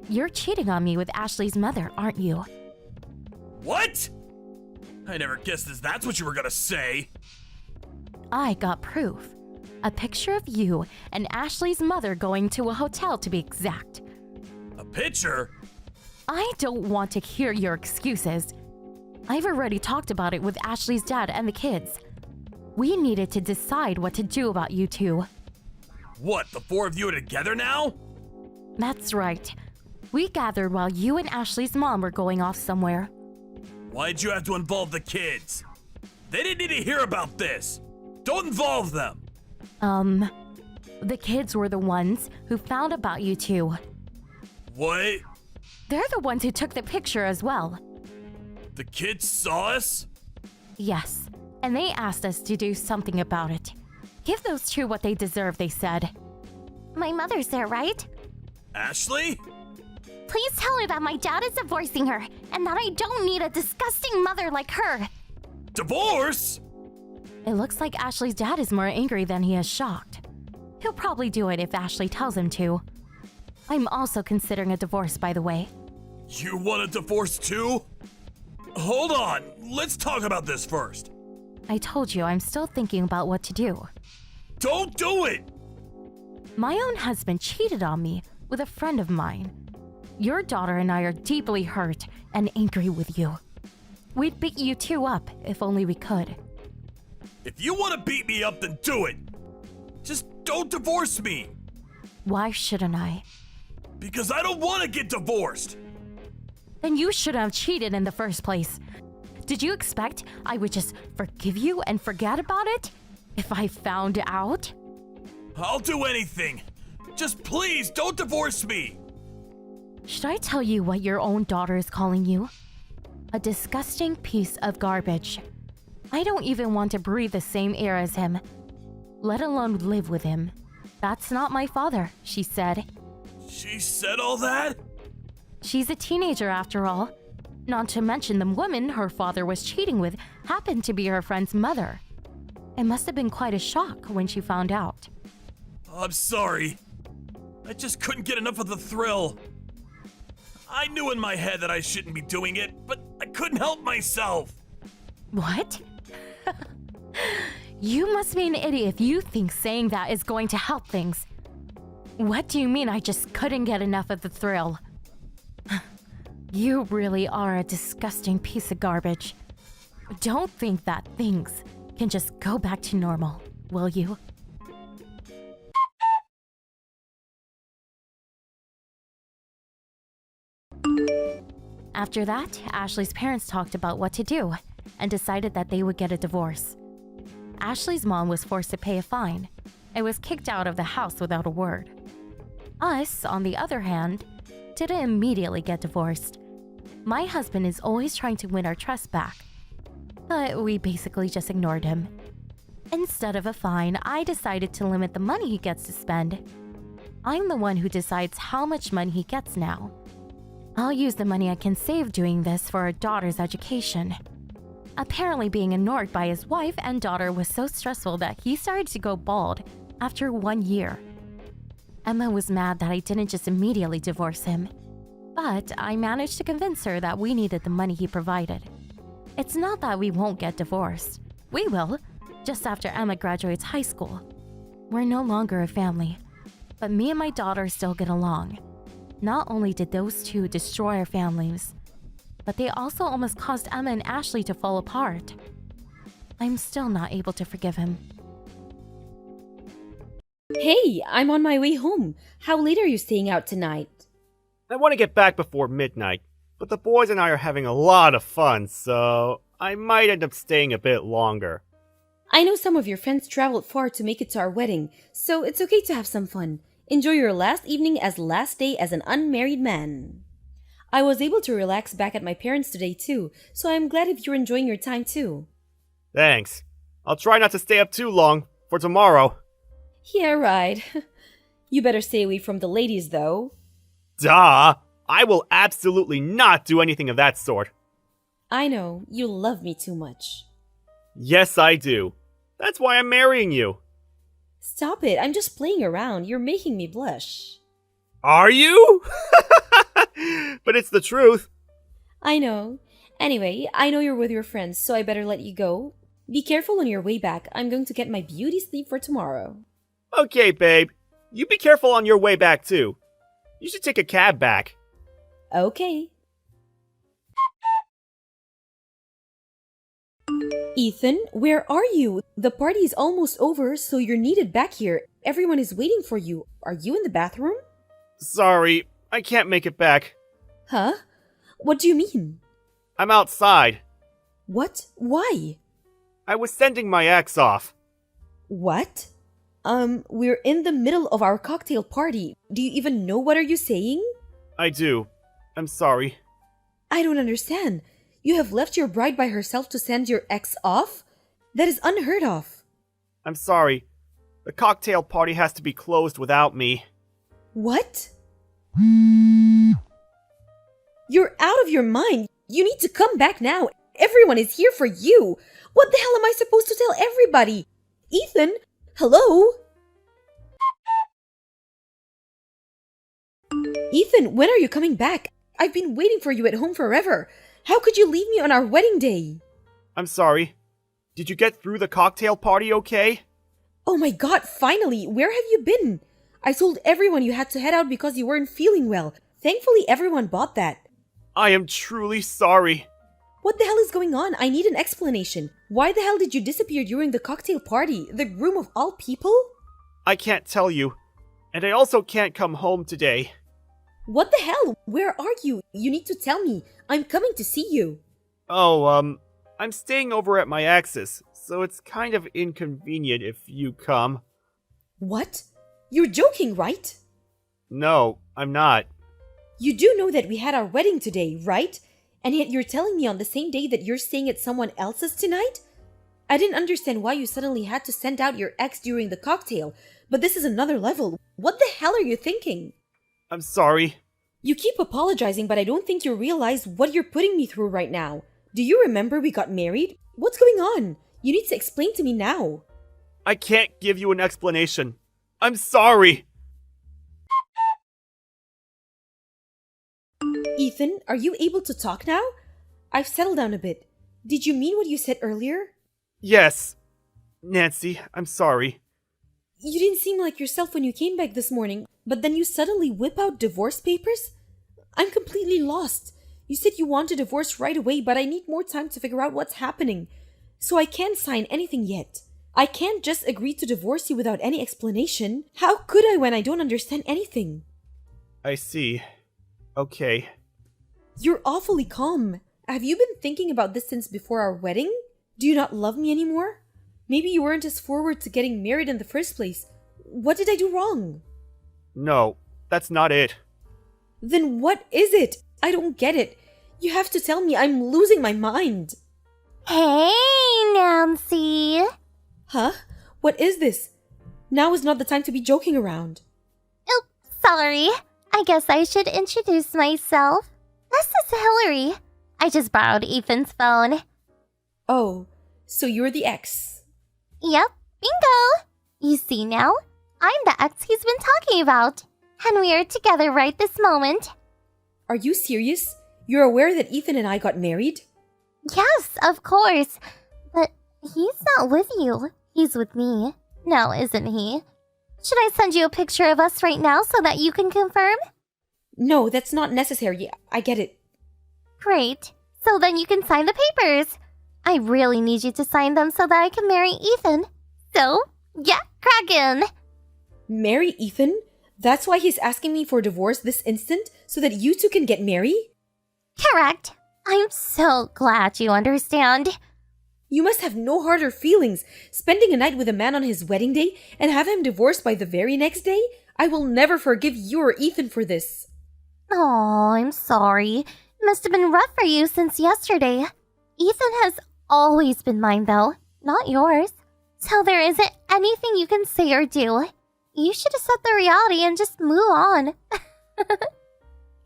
Speaker 4: You're cheating on me with Ashley's mother, aren't you?
Speaker 1: What? I never guessed that's what you were gonna say.
Speaker 4: I got proof. A picture of you and Ashley's mother going to a hotel, to be exact.
Speaker 1: A picture?
Speaker 4: I don't want to hear your excuses. I've already talked about it with Ashley's dad and the kids. We needed to decide what to do about you two.
Speaker 1: What, the four of you are together now?
Speaker 4: That's right. We gathered while you and Ashley's mom were going off somewhere.
Speaker 1: Why'd you have to involve the kids? They didn't need to hear about this. Don't involve them.
Speaker 4: The kids were the ones who found about you two.
Speaker 1: What?
Speaker 4: They're the ones who took the picture as well.
Speaker 1: The kids saw us?
Speaker 4: Yes, and they asked us to do something about it. Give those two what they deserve, they said.
Speaker 5: My mother's there, right?
Speaker 1: Ashley?
Speaker 5: Please tell her that my dad is divorcing her and that I don't need a disgusting mother like her.
Speaker 1: Divorce?
Speaker 4: It looks like Ashley's dad is more angry than he is shocked. He'll probably do it if Ashley tells him to. I'm also considering a divorce, by the way.
Speaker 1: You want a divorce too? Hold on, let's talk about this first.
Speaker 4: I told you I'm still thinking about what to do.
Speaker 1: Don't do it!
Speaker 4: My own husband cheated on me with a friend of mine. Your daughter and I are deeply hurt and angry with you. We'd beat you two up if only we could.
Speaker 1: If you want to beat me up, then do it. Just don't divorce me.
Speaker 4: Why shouldn't I?
Speaker 1: Because I don't want to get divorced.
Speaker 4: Then you shouldn't have cheated in the first place. Did you expect I would just forgive you and forget about it? If I found out?
Speaker 1: I'll do anything. Just please don't divorce me.
Speaker 4: Should I tell you what your own daughter is calling you? A disgusting piece of garbage. I don't even want to breathe the same air as him, let alone live with him. That's not my father, she said.
Speaker 1: She said all that?
Speaker 4: She's a teenager after all. Not to mention the woman her father was cheating with happened to be her friend's mother. It must have been quite a shock when she found out.
Speaker 1: I'm sorry. I just couldn't get enough of the thrill. I knew in my head that I shouldn't be doing it, but I couldn't help myself.
Speaker 4: What? You must be an idiot if you think saying that is going to help things. What do you mean I just couldn't get enough of the thrill? You really are a disgusting piece of garbage. Don't think that things can just go back to normal, will you? After that, Ashley's parents talked about what to do and decided that they would get a divorce. Ashley's mom was forced to pay a fine and was kicked out of the house without a word. Us, on the other hand, didn't immediately get divorced. My husband is always trying to win our trust back, but we basically just ignored him. Instead of a fine, I decided to limit the money he gets to spend. I'm the one who decides how much money he gets now. I'll use the money I can save doing this for our daughter's education. Apparently, being ignored by his wife and daughter was so stressful that he started to go bald after 1 year. Emma was mad that I didn't just immediately divorce him, but I managed to convince her that we needed the money he provided. It's not that we won't get divorced. We will, just after Emma graduates high school. We're no longer a family, but me and my daughter still get along. Not only did those two destroy our families, but they also almost caused Emma and Ashley to fall apart. I'm still not able to forgive him.
Speaker 6: Hey, I'm on my way home. How late are you staying out tonight?
Speaker 7: I want to get back before midnight, but the boys and I are having a lot of fun, so I might end up staying a bit longer.
Speaker 6: I know some of your friends traveled far to make it to our wedding, so it's okay to have some fun. Enjoy your last evening as last day as an unmarried man. I was able to relax back at my parents' today too, so I'm glad if you're enjoying your time too.
Speaker 7: Thanks. I'll try not to stay up too long for tomorrow.
Speaker 6: Yeah, right. You better stay away from the ladies though.
Speaker 7: Duh! I will absolutely not do anything of that sort.
Speaker 6: I know, you love me too much.
Speaker 7: Yes, I do. That's why I'm marrying you.
Speaker 6: Stop it, I'm just playing around. You're making me blush.
Speaker 7: Are you? But it's the truth.
Speaker 6: I know. Anyway, I know you're with your friends, so I better let you go. Be careful on your way back. I'm going to get my beauty sleep for tomorrow.
Speaker 7: Okay, babe. You be careful on your way back, too. You should take a cab back.
Speaker 6: Okay. Ethan, where are you? The party is almost over, so you're needed back here. Everyone is waiting for you. Are you in the bathroom?
Speaker 7: Sorry, I can't make it back.
Speaker 6: Huh? What do you mean?
Speaker 7: I'm outside.
Speaker 6: What? Why?
Speaker 7: I was sending my ex off.
Speaker 6: What? We're in the middle of our cocktail party. Do you even know what are you saying?
Speaker 7: I do. I'm sorry.
Speaker 6: I don't understand. You have left your bride by herself to send your ex off? That is unheard of.
Speaker 7: I'm sorry. The cocktail party has to be closed without me.
Speaker 6: What? You're out of your mind. You need to come back now. Everyone is here for you. What the hell am I supposed to tell everybody? Ethan? Hello? Ethan, when are you coming back? I've been waiting for you at home forever. How could you leave me on our wedding day?
Speaker 7: I'm sorry. Did you get through the cocktail party okay?
Speaker 6: Oh my god, finally! Where have you been? I told everyone you had to head out because you weren't feeling well. Thankfully, everyone bought that.
Speaker 7: I am truly sorry.
Speaker 6: What the hell is going on? I need an explanation. Why the hell did you disappear during the cocktail party? The groom of all people?
Speaker 7: I can't tell you. And I also can't come home today.
Speaker 6: What the hell? Where are you? You need to tell me. I'm coming to see you.
Speaker 7: Oh, I'm staying over at my ex's, so it's kind of inconvenient if you come.
Speaker 6: What? You're joking, right?
Speaker 7: No, I'm not.
Speaker 6: You do know that we had our wedding today, right? And yet you're telling me on the same day that you're staying at someone else's tonight? I didn't understand why you suddenly had to send out your ex during the cocktail, but this is another level. What the hell are you thinking?
Speaker 7: I'm sorry.
Speaker 6: You keep apologizing, but I don't think you realize what you're putting me through right now. Do you remember we got married? What's going on? You need to explain to me now.
Speaker 7: I can't give you an explanation. I'm sorry.
Speaker 6: Ethan, are you able to talk now? I've settled down a bit. Did you mean what you said earlier?
Speaker 7: Yes. Nancy, I'm sorry.
Speaker 6: You didn't seem like yourself when you came back this morning, but then you suddenly whip out divorce papers? I'm completely lost. You said you want a divorce right away, but I need more time to figure out what's happening. So I can't sign anything yet. I can't just agree to divorce you without any explanation. How could I when I don't understand anything?
Speaker 7: I see. Okay.
Speaker 6: You're awfully calm. Have you been thinking about this since before our wedding? Do you not love me anymore? Maybe you weren't as forward to getting married in the first place. What did I do wrong?
Speaker 7: No, that's not it.
Speaker 6: Then what is it? I don't get it. You have to tell me. I'm losing my mind.
Speaker 5: Hey, Nancy.
Speaker 6: Huh? What is this? Now is not the time to be joking around.
Speaker 5: Oops, sorry. I guess I should introduce myself. This is Hillary. I just borrowed Ethan's phone.
Speaker 6: Oh, so you're the ex.
Speaker 5: Yep, bingo. You see now? I'm the ex he's been talking about. And we are together right this moment.
Speaker 6: Are you serious? You're aware that Ethan and I got married?
Speaker 5: Yes, of course. But he's not with you. He's with me. Now, isn't he? Should I send you a picture of us right now so that you can confirm?
Speaker 6: No, that's not necessary. I get it.
Speaker 5: Great. So then you can sign the papers. I really need you to sign them so that I can marry Ethan. So, yeah, Kraken.
Speaker 6: Marry Ethan? That's why he's asking me for divorce this instant so that you two can get married?
Speaker 5: Correct. I'm so glad you understand.
Speaker 6: You must have no harder feelings. Spending a night with a man on his wedding day and have him divorced by the very next day? I will never forgive you or Ethan for this.
Speaker 5: Oh, I'm sorry. It must have been rough for you since yesterday. Ethan has always been mine, though, not yours. So there isn't anything you can say or do. You should accept the reality and just move on.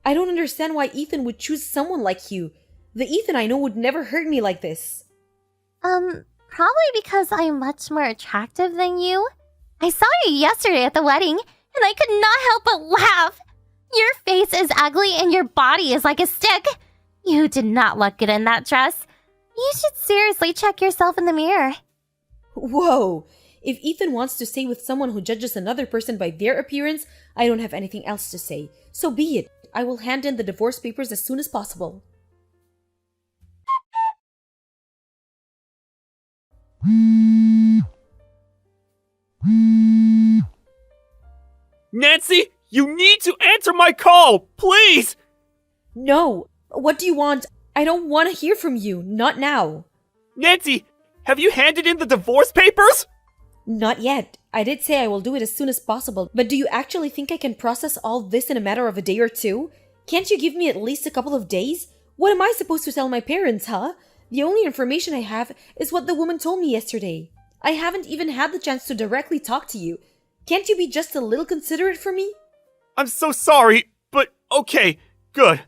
Speaker 6: I don't understand why Ethan would choose someone like you. The Ethan I know would never hurt me like this.
Speaker 5: Probably because I'm much more attractive than you. I saw you yesterday at the wedding, and I could not help but laugh. Your face is ugly and your body is like a stick. You did not look good in that dress. You should seriously check yourself in the mirror.
Speaker 6: Whoa! If Ethan wants to stay with someone who judges another person by their appearance, I don't have anything else to say. So be it. I will hand in the divorce papers as soon as possible.
Speaker 7: Nancy, you need to answer my call, please!
Speaker 6: No! What do you want? I don't want to hear from you. Not now.
Speaker 7: Nancy, have you handed in the divorce papers?
Speaker 6: Not yet. I did say I will do it as soon as possible, but do you actually think I can process all this in a matter of a day or two? Can't you give me at least a couple of days? What am I supposed to tell my parents, huh? The only information I have is what the woman told me yesterday. I haven't even had the chance to directly talk to you. Can't you be just a little considerate for me?
Speaker 7: I'm so sorry, but okay, good.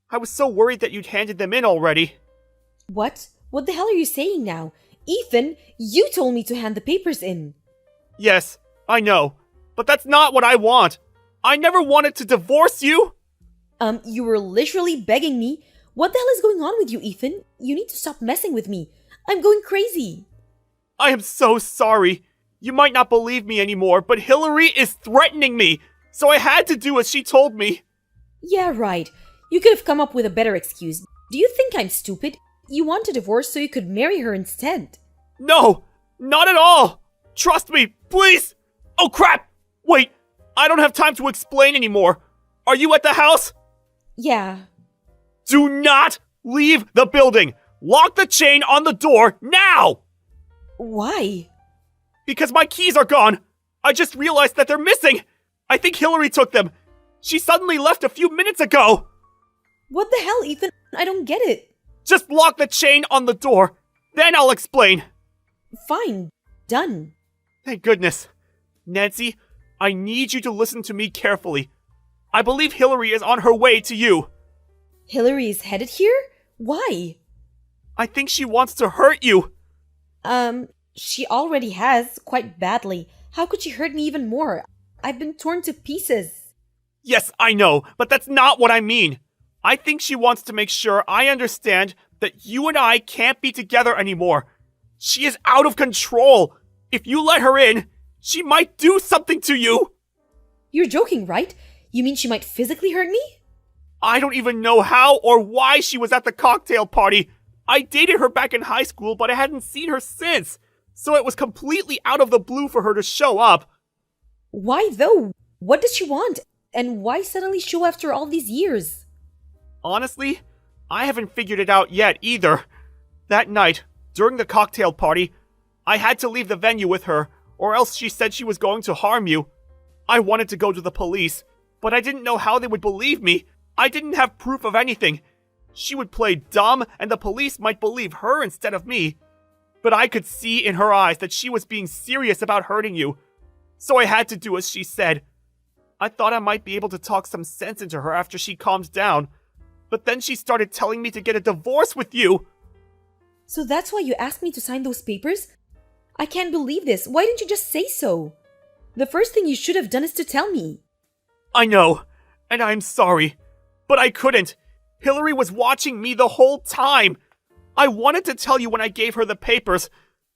Speaker 7: I was so worried that you'd handed them in already.
Speaker 6: What? What the hell are you saying now? Ethan, you told me to hand the papers in.
Speaker 7: Yes, I know, but that's not what I want. I never wanted to divorce you.
Speaker 6: You were literally begging me. What the hell is going on with you, Ethan? You need to stop messing with me. I'm going crazy.
Speaker 7: I am so sorry. You might not believe me anymore, but Hillary is threatening me, so I had to do as she told me.
Speaker 6: Yeah, right. You could have come up with a better excuse. Do you think I'm stupid? You want a divorce so you could marry her instead.
Speaker 7: No, not at all. Trust me, please. Oh crap! Wait, I don't have time to explain anymore. Are you at the house?
Speaker 6: Yeah.
Speaker 7: Do not leave the building. Lock the chain on the door now!
Speaker 6: Why?
Speaker 7: Because my keys are gone. I just realized that they're missing. I think Hillary took them. She suddenly left a few minutes ago.
Speaker 6: What the hell, Ethan? I don't get it.
Speaker 7: Just lock the chain on the door. Then I'll explain.
Speaker 6: Fine. Done.
Speaker 7: Thank goodness. Nancy, I need you to listen to me carefully. I believe Hillary is on her way to you.
Speaker 6: Hillary is headed here? Why?
Speaker 7: I think she wants to hurt you.
Speaker 6: She already has, quite badly. How could she hurt me even more? I've been torn to pieces.
Speaker 7: Yes, I know, but that's not what I mean. I think she wants to make sure I understand that you and I can't be together anymore. She is out of control. If you let her in, she might do something to you.
Speaker 6: You're joking, right? You mean she might physically hurt me?
Speaker 7: I don't even know how or why she was at the cocktail party. I dated her back in high school, but I hadn't seen her since. So it was completely out of the blue for her to show up.
Speaker 6: Why though? What does she want? And why suddenly show after all these years?
Speaker 7: Honestly, I haven't figured it out yet either. That night, during the cocktail party, I had to leave the venue with her, or else she said she was going to harm you. I wanted to go to the police, but I didn't know how they would believe me. I didn't have proof of anything. She would play dumb, and the police might believe her instead of me. But I could see in her eyes that she was being serious about hurting you. So I had to do as she said. I thought I might be able to talk some sense into her after she calmed down. But then she started telling me to get a divorce with you.
Speaker 6: So that's why you asked me to sign those papers? I can't believe this. Why didn't you just say so? The first thing you should have done is to tell me.
Speaker 7: I know, and I'm sorry, but I couldn't. Hillary was watching me the whole time. I wanted to tell you when I gave her the papers,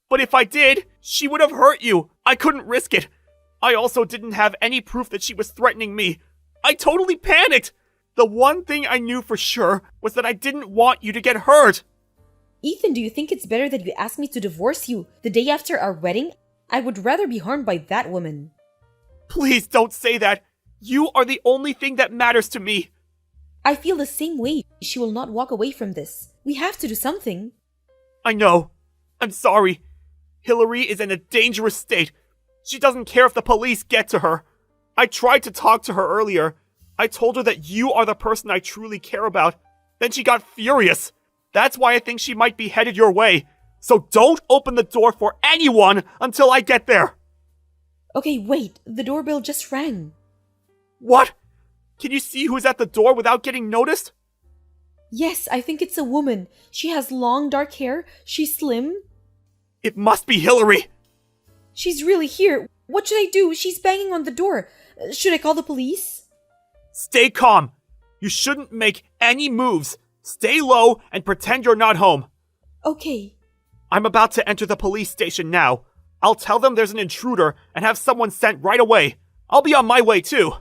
Speaker 7: but if I did, she would have hurt you. I couldn't risk it. I also didn't have any proof that she was threatening me. I totally panicked. The one thing I knew for sure was that I didn't want you to get hurt.
Speaker 6: Ethan, do you think it's better that you ask me to divorce you the day after our wedding? I would rather be harmed by that woman.
Speaker 7: Please don't say that. You are the only thing that matters to me.
Speaker 6: I feel the same way. She will not walk away from this. We have to do something.
Speaker 7: I know. I'm sorry. Hillary is in a dangerous state. She doesn't care if the police get to her. I tried to talk to her earlier. I told her that you are the person I truly care about. Then she got furious. That's why I think she might be headed your way. So don't open the door for anyone until I get there.
Speaker 6: Okay, wait. The doorbell just rang.
Speaker 7: What? Can you see who's at the door without getting noticed?
Speaker 6: Yes, I think it's a woman. She has long dark hair. She's slim.
Speaker 7: It must be Hillary.
Speaker 6: She's really here. What should I do? She's banging on the door. Should I call the police?
Speaker 7: Stay calm. You shouldn't make any moves. Stay low and pretend you're not home.
Speaker 6: Okay.
Speaker 7: I'm about to enter the police station now. I'll tell them there's an intruder and have someone sent right away. I'll be on my way too.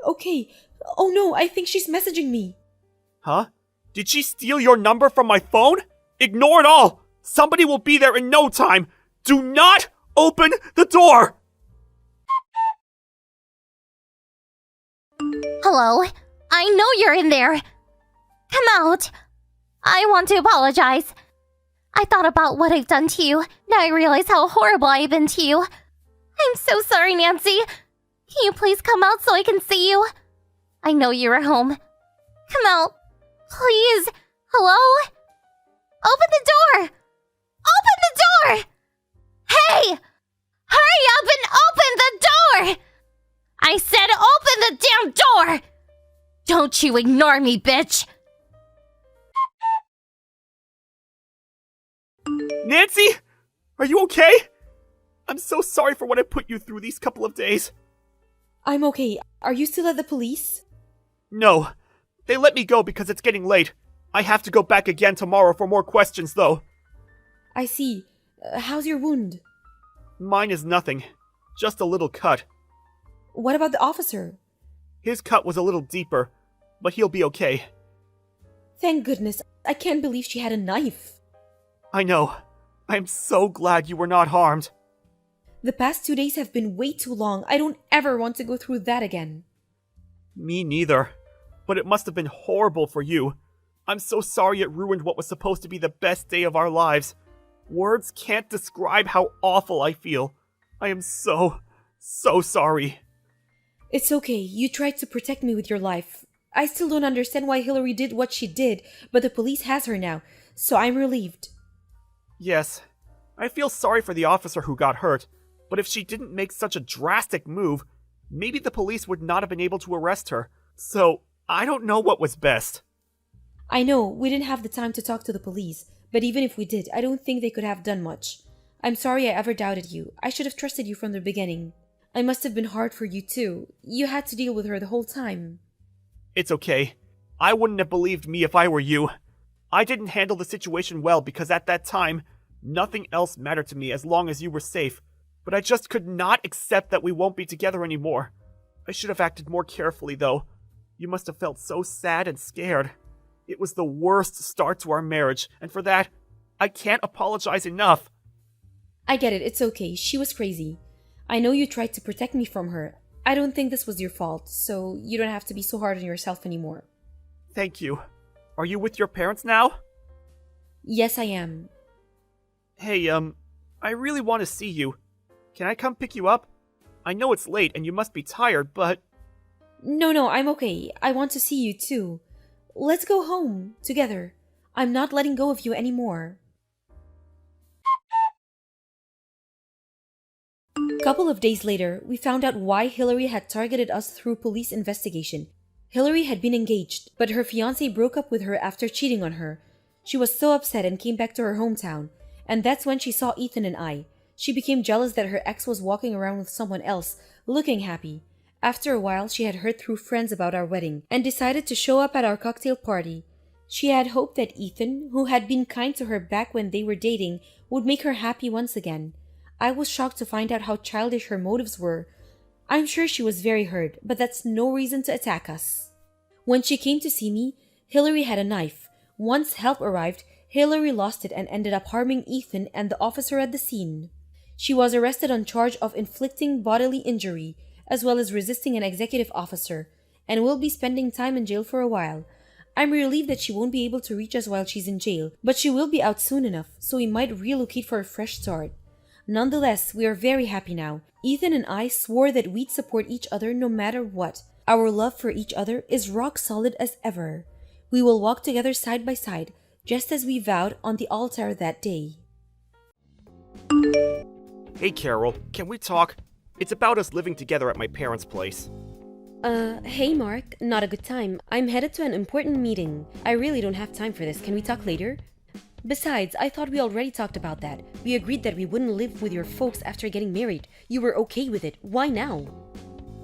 Speaker 6: Okay. Oh no, I think she's messaging me.
Speaker 7: Huh? Did she steal your number from my phone? Ignore it all. Somebody will be there in no time. Do not open the door.
Speaker 5: Hello? I know you're in there. Come out. I want to apologize. I thought about what I've done to you. Now I realize how horrible I've been to you. I'm so sorry, Nancy. Can you please come out so I can see you? I know you're at home. Come out. Please. Hello? Open the door! Open the door! Hey! Hurry up and open the door! I said open the damn door! Don't you ignore me, bitch!
Speaker 7: Nancy? Are you okay? I'm so sorry for what I put you through these couple of days.
Speaker 6: I'm okay. Are you still at the police?
Speaker 7: No. They let me go because it's getting late. I have to go back again tomorrow for more questions, though.
Speaker 6: I see. How's your wound?
Speaker 7: Mine is nothing. Just a little cut.
Speaker 6: What about the officer?
Speaker 7: His cut was a little deeper, but he'll be okay.
Speaker 6: Thank goodness. I can't believe she had a knife.
Speaker 7: I know. I'm so glad you were not harmed.
Speaker 6: The past 2 days have been way too long. I don't ever want to go through that again.
Speaker 7: Me neither. But it must have been horrible for you. I'm so sorry it ruined what was supposed to be the best day of our lives. Words can't describe how awful I feel. I am so sorry.
Speaker 6: It's okay. You tried to protect me with your life. I still don't understand why Hillary did what she did, but the police has her now, so I'm relieved.
Speaker 7: Yes, I feel sorry for the officer who got hurt, but if she didn't make such a drastic move, maybe the police would not have been able to arrest her. So, I don't know what was best.
Speaker 6: I know, we didn't have the time to talk to the police, but even if we did, I don't think they could have done much. I'm sorry I ever doubted you. I should have trusted you from the beginning. I must have been hard for you too. You had to deal with her the whole time.
Speaker 7: It's okay. I wouldn't have believed me if I were you. I didn't handle the situation well because at that time, nothing else mattered to me as long as you were safe. But I just could not accept that we won't be together anymore. I should have acted more carefully, though. You must have felt so sad and scared. It was the worst start to our marriage, and for that, I can't apologize enough.
Speaker 6: I get it, it's okay. She was crazy. I know you tried to protect me from her. I don't think this was your fault, so you don't have to be so hard on yourself anymore.
Speaker 7: Thank you. Are you with your parents now?
Speaker 6: Yes, I am.
Speaker 7: Hey, I really want to see you. Can I come pick you up? I know it's late and you must be tired, but...
Speaker 6: No, I'm okay. I want to see you too. Let's go home, together. I'm not letting go of you anymore. Couple of days later, we found out why Hillary had targeted us through police investigation. Hillary had been engaged, but her fiancé broke up with her after cheating on her. She was so upset and came back to her hometown, and that's when she saw Ethan and I. She became jealous that her ex was walking around with someone else, looking happy. After a while, she had heard through friends about our wedding and decided to show up at our cocktail party. She had hoped that Ethan, who had been kind to her back when they were dating, would make her happy once again. I was shocked to find out how childish her motives were. I'm sure she was very hurt, but that's no reason to attack us. When she came to see me, Hillary had a knife. Once help arrived, Hillary lost it and ended up harming Ethan and the officer at the scene. She was arrested on charge of inflicting bodily injury, as well as resisting an executive officer, and will be spending time in jail for a while. I'm relieved that she won't be able to reach us while she's in jail, but she will be out soon enough, so we might relocate for a fresh start. Nonetheless, we are very happy now. Ethan and I swore that we'd support each other no matter what. Our love for each other is rock solid as ever. We will walk together side by side, just as we vowed on the altar that day.
Speaker 7: Hey Carol, can we talk? It's about us living together at my parents' place.
Speaker 6: Hey Mark, not a good time. I'm headed to an important meeting. I really don't have time for this. Can we talk later? Besides, I thought we already talked about that. We agreed that we wouldn't live with your folks after getting married. You were okay with it. Why now?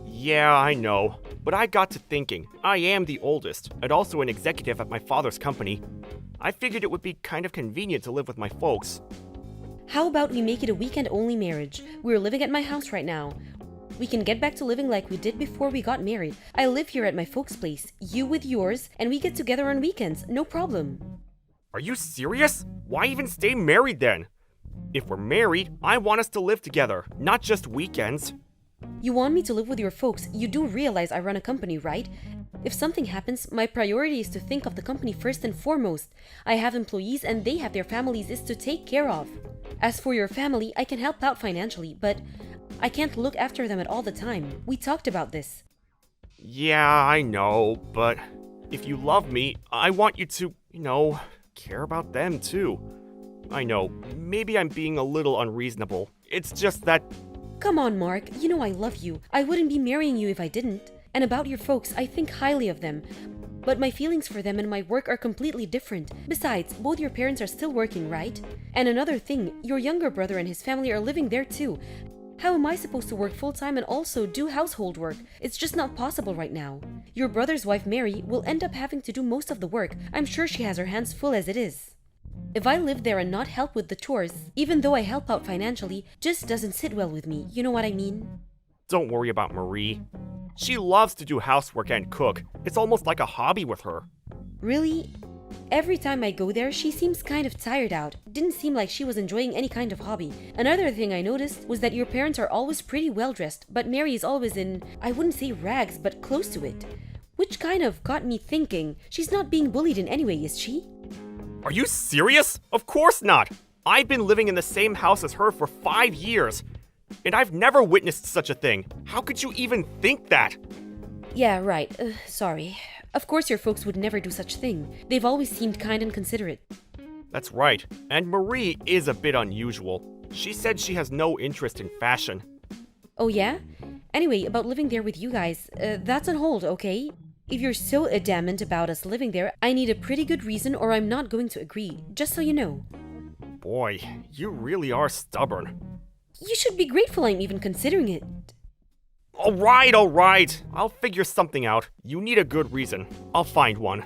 Speaker 7: Yeah, I know. But I got to thinking. I am the oldest, and also an executive at my father's company. I figured it would be kind of convenient to live with my folks.
Speaker 6: How about we make it a weekend-only marriage? We're living at my house right now. We can get back to living like we did before we got married. I live here at my folks' place, you with yours, and we get together on weekends, no problem.
Speaker 7: Are you serious? Why even stay married then? If we're married, I want us to live together, not just weekends.
Speaker 6: You want me to live with your folks? You do realize I run a company, right? If something happens, my priority is to think of the company first and foremost. I have employees and they have their families is to take care of. As for your family, I can help out financially, but I can't look after them at all the time. We talked about this.
Speaker 7: Yeah, I know, but if you love me, I want you to, care about them too. I know, maybe I'm being a little unreasonable. It's just that...
Speaker 6: Come on, Mark. You know I love you. I wouldn't be marrying you if I didn't. And about your folks, I think highly of them. But my feelings for them and my work are completely different. Besides, both your parents are still working, right? And another thing, your younger brother and his family are living there too. How am I supposed to work full-time and also do household work? It's just not possible right now. Your brother's wife, Mary, will end up having to do most of the work. I'm sure she has her hands full as it is. If I live there and not help with the chores, even though I help out financially, just doesn't sit well with me. You know what I mean?
Speaker 7: Don't worry about Marie. She loves to do housework and cook. It's almost like a hobby with her.
Speaker 6: Really? Every time I go there, she seems kind of tired out. Didn't seem like she was enjoying any kind of hobby. Another thing I noticed was that your parents are always pretty well dressed, but Mary is always in, I wouldn't say rags, but close to it. Which kind of got me thinking, she's not being bullied in any way, is she?
Speaker 7: Are you serious? Of course not! I've been living in the same house as her for 5 years, and I've never witnessed such a thing. How could you even think that?
Speaker 6: Yeah, right. Sorry. Of course your folks would never do such thing. They've always seemed kind and considerate.
Speaker 7: That's right. And Marie is a bit unusual. She said she has no interest in fashion.
Speaker 6: Oh yeah? Anyway, about living there with you guys, that's on hold, okay? If you're so adamant about us living there, I need a pretty good reason or I'm not going to agree, just so you know.
Speaker 7: Boy, you really are stubborn.
Speaker 6: You should be grateful I'm even considering it.
Speaker 7: Alright. I'll figure something out. You need a good reason. I'll find one.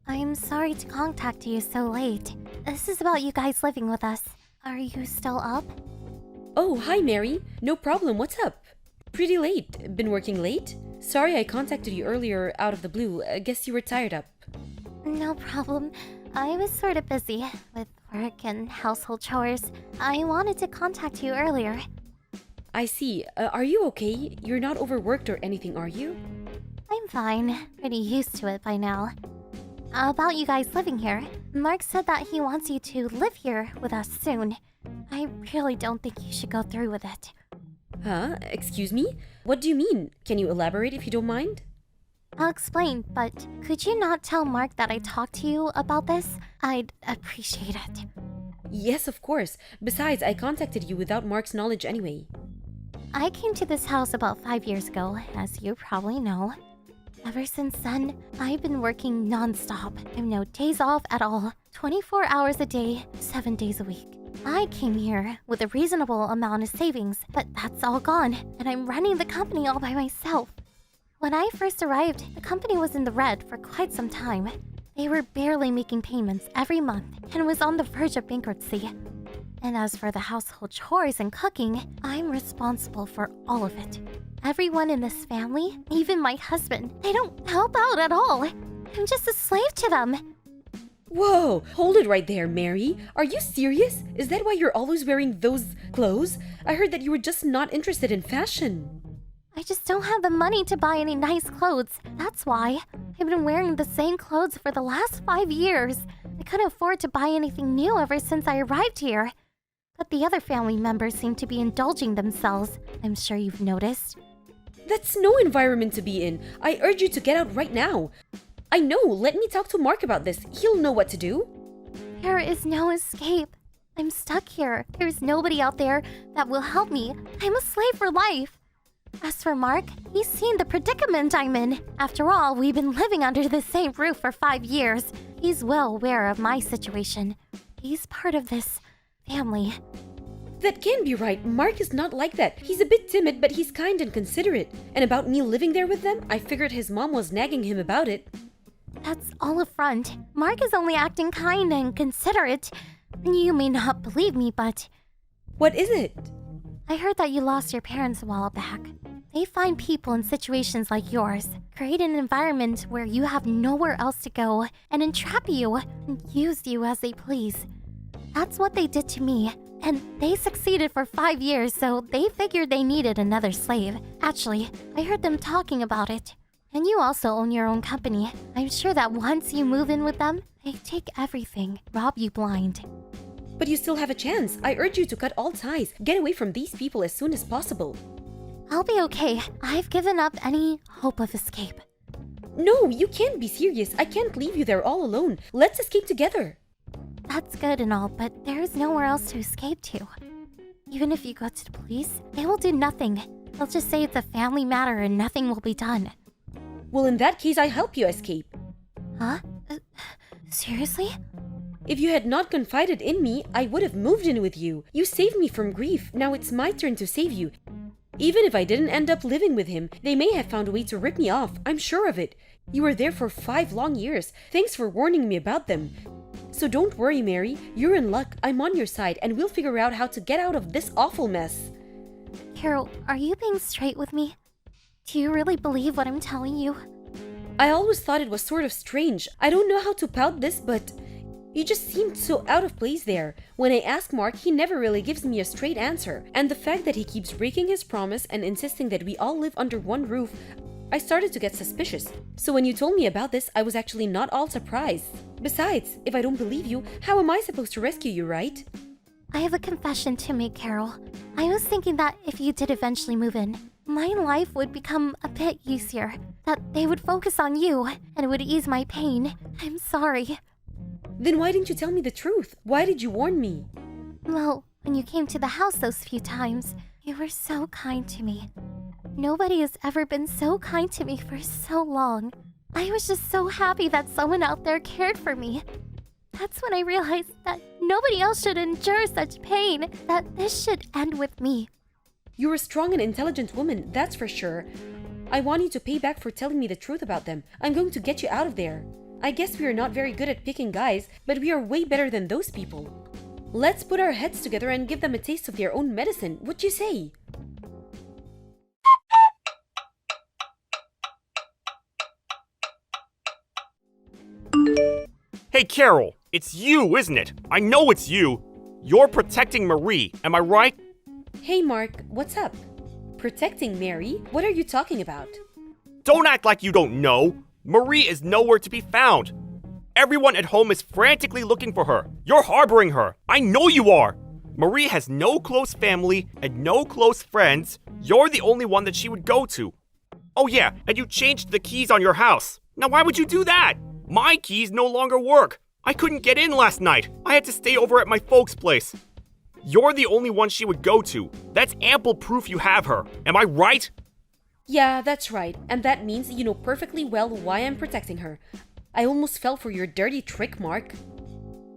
Speaker 5: I'm sorry to contact you so late. This is about you guys living with us. Are you still up?
Speaker 6: Oh, hi Mary. No problem, what's up? Pretty late. Been working late? Sorry I contacted you earlier out of the blue. I guess you were tired up.
Speaker 5: No problem. I was sort of busy with work and household chores. I wanted to contact you earlier.
Speaker 6: I see. Are you okay? You're not overworked or anything, are you?
Speaker 5: I'm fine. Pretty used to it by now. About you guys living here, Mark said that he wants you to live here with us soon. I really don't think you should go through with it.
Speaker 6: Huh? Excuse me? What do you mean? Can you elaborate if you don't mind?
Speaker 5: I'll explain, but could you not tell Mark that I talked to you about this? I'd appreciate it.
Speaker 6: Yes, of course. Besides, I contacted you without Mark's knowledge anyway.
Speaker 5: I came to this house about 5 years ago, as you probably know. Ever since then, I've been working non-stop. I have no days off at all. 24 hours a day, 7 days a week. I came here with a reasonable amount of savings, but that's all gone, and I'm running the company all by myself. When I first arrived, the company was in the red for quite some time. They were barely making payments every month and was on the verge of bankruptcy. And as for the household chores and cooking, I'm responsible for all of it. Everyone in this family, even my husband, they don't help out at all. I'm just a slave to them.
Speaker 6: Whoa! Hold it right there, Mary. Are you serious? Is that why you're always wearing those clothes? I heard that you were just not interested in fashion.
Speaker 5: I just don't have the money to buy any nice clothes. That's why. I've been wearing the same clothes for the last 5 years. I couldn't afford to buy anything new ever since I arrived here. But the other family members seem to be indulging themselves. I'm sure you've noticed.
Speaker 6: That's no environment to be in. I urge you to get out right now. I know, let me talk to Mark about this. He'll know what to do.
Speaker 5: There is no escape. I'm stuck here. There's nobody out there that will help me. I'm a slave for life. As for Mark, he's seen the predicament I'm in. After all, we've been living under the same roof for 5 years. He's well aware of my situation. He's part of this family.
Speaker 6: That can't be right. Mark is not like that. He's a bit timid, but he's kind and considerate. And about me living there with them, I figured his mom was nagging him about it.
Speaker 5: That's all a front. Mark is only acting kind and considerate. You may not believe me, but...
Speaker 6: What is it?
Speaker 5: I heard that you lost your parents a while back. They find people in situations like yours, create an environment where you have nowhere else to go, and entrap you and use you as they please. That's what they did to me. And they succeeded for 5 years, so they figured they needed another slave. Actually, I heard them talking about it. And you also own your own company. I'm sure that once you move in with them, they take everything, rob you blind.
Speaker 6: But you still have a chance. I urge you to cut all ties. Get away from these people as soon as possible.
Speaker 5: I'll be okay. I've given up any hope of escape.
Speaker 6: No, you can't be serious. I can't leave you there all alone. Let's escape together.
Speaker 5: That's good and all, but there's nowhere else to escape to. Even if you go to the police, they will do nothing. They'll just say it's a family matter and nothing will be done.
Speaker 6: Well, in that case, I help you escape.
Speaker 5: Huh? Seriously?
Speaker 6: If you had not confided in me, I would have moved in with you. You saved me from grief. Now it's my turn to save you. Even if I didn't end up living with him, they may have found a way to rip me off. I'm sure of it. You were there for 5 long years. Thanks for warning me about them. So don't worry, Mary. You're in luck. I'm on your side, and we'll figure out how to get out of this awful mess.
Speaker 5: Carol, are you being straight with me? Do you really believe what I'm telling you?
Speaker 6: I always thought it was sort of strange. I don't know how to pout this, but you just seemed so out of place there. When I ask Mark, he never really gives me a straight answer. And the fact that he keeps breaking his promise and insisting that we all live under one roof, I started to get suspicious. So when you told me about this, I was actually not all surprised. Besides, if I don't believe you, how am I supposed to rescue you, right?
Speaker 5: I have a confession to make, Carol. I was thinking that if you did eventually move in, my life would become a bit easier. That they would focus on you, and it would ease my pain. I'm sorry.
Speaker 6: Then why didn't you tell me the truth? Why did you warn me?
Speaker 5: Well, when you came to the house those few times, you were so kind to me. Nobody has ever been so kind to me for so long. I was just so happy that someone out there cared for me. That's when I realized that nobody else should endure such pain, that this should end with me.
Speaker 6: You're a strong and intelligent woman, that's for sure. I want you to pay back for telling me the truth about them. I'm going to get you out of there. I guess we are not very good at picking guys, but we are way better than those people. Let's put our heads together and give them a taste of their own medicine. What you say?
Speaker 7: Hey, Carol, it's you, isn't it? I know it's you. You're protecting Marie, am I right?
Speaker 6: Hey Mark, what's up? Protecting Mary? What are you talking about?
Speaker 7: Don't act like you don't know. Marie is nowhere to be found. Everyone at home is frantically looking for her. You're harboring her. I know you are. Marie has no close family and no close friends. You're the only one that she would go to. Oh yeah, and you changed the keys on your house. Now why would you do that? My keys no longer work. I couldn't get in last night. I had to stay over at my folks' place. You're the only one she would go to. That's ample proof you have her. Am I right?
Speaker 6: Yeah, that's right. And that means you know perfectly well why I'm protecting her. I almost fell for your dirty trick, Mark.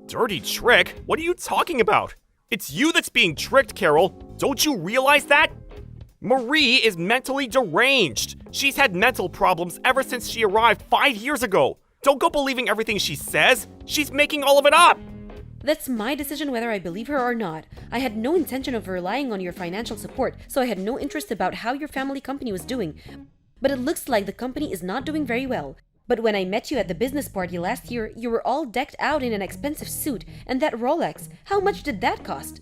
Speaker 7: Dirty trick? What are you talking about? It's you that's being tricked, Carol. Don't you realize that? Marie is mentally deranged. She's had mental problems ever since she arrived 5 years ago. Don't go believing everything she says. She's making all of it up.
Speaker 6: That's my decision whether I believe her or not. I had no intention of relying on your financial support, so I had no interest about how your family company was doing. But it looks like the company is not doing very well. But when I met you at the business party last year, you were all decked out in an expensive suit, and that Rolex, how much did that cost?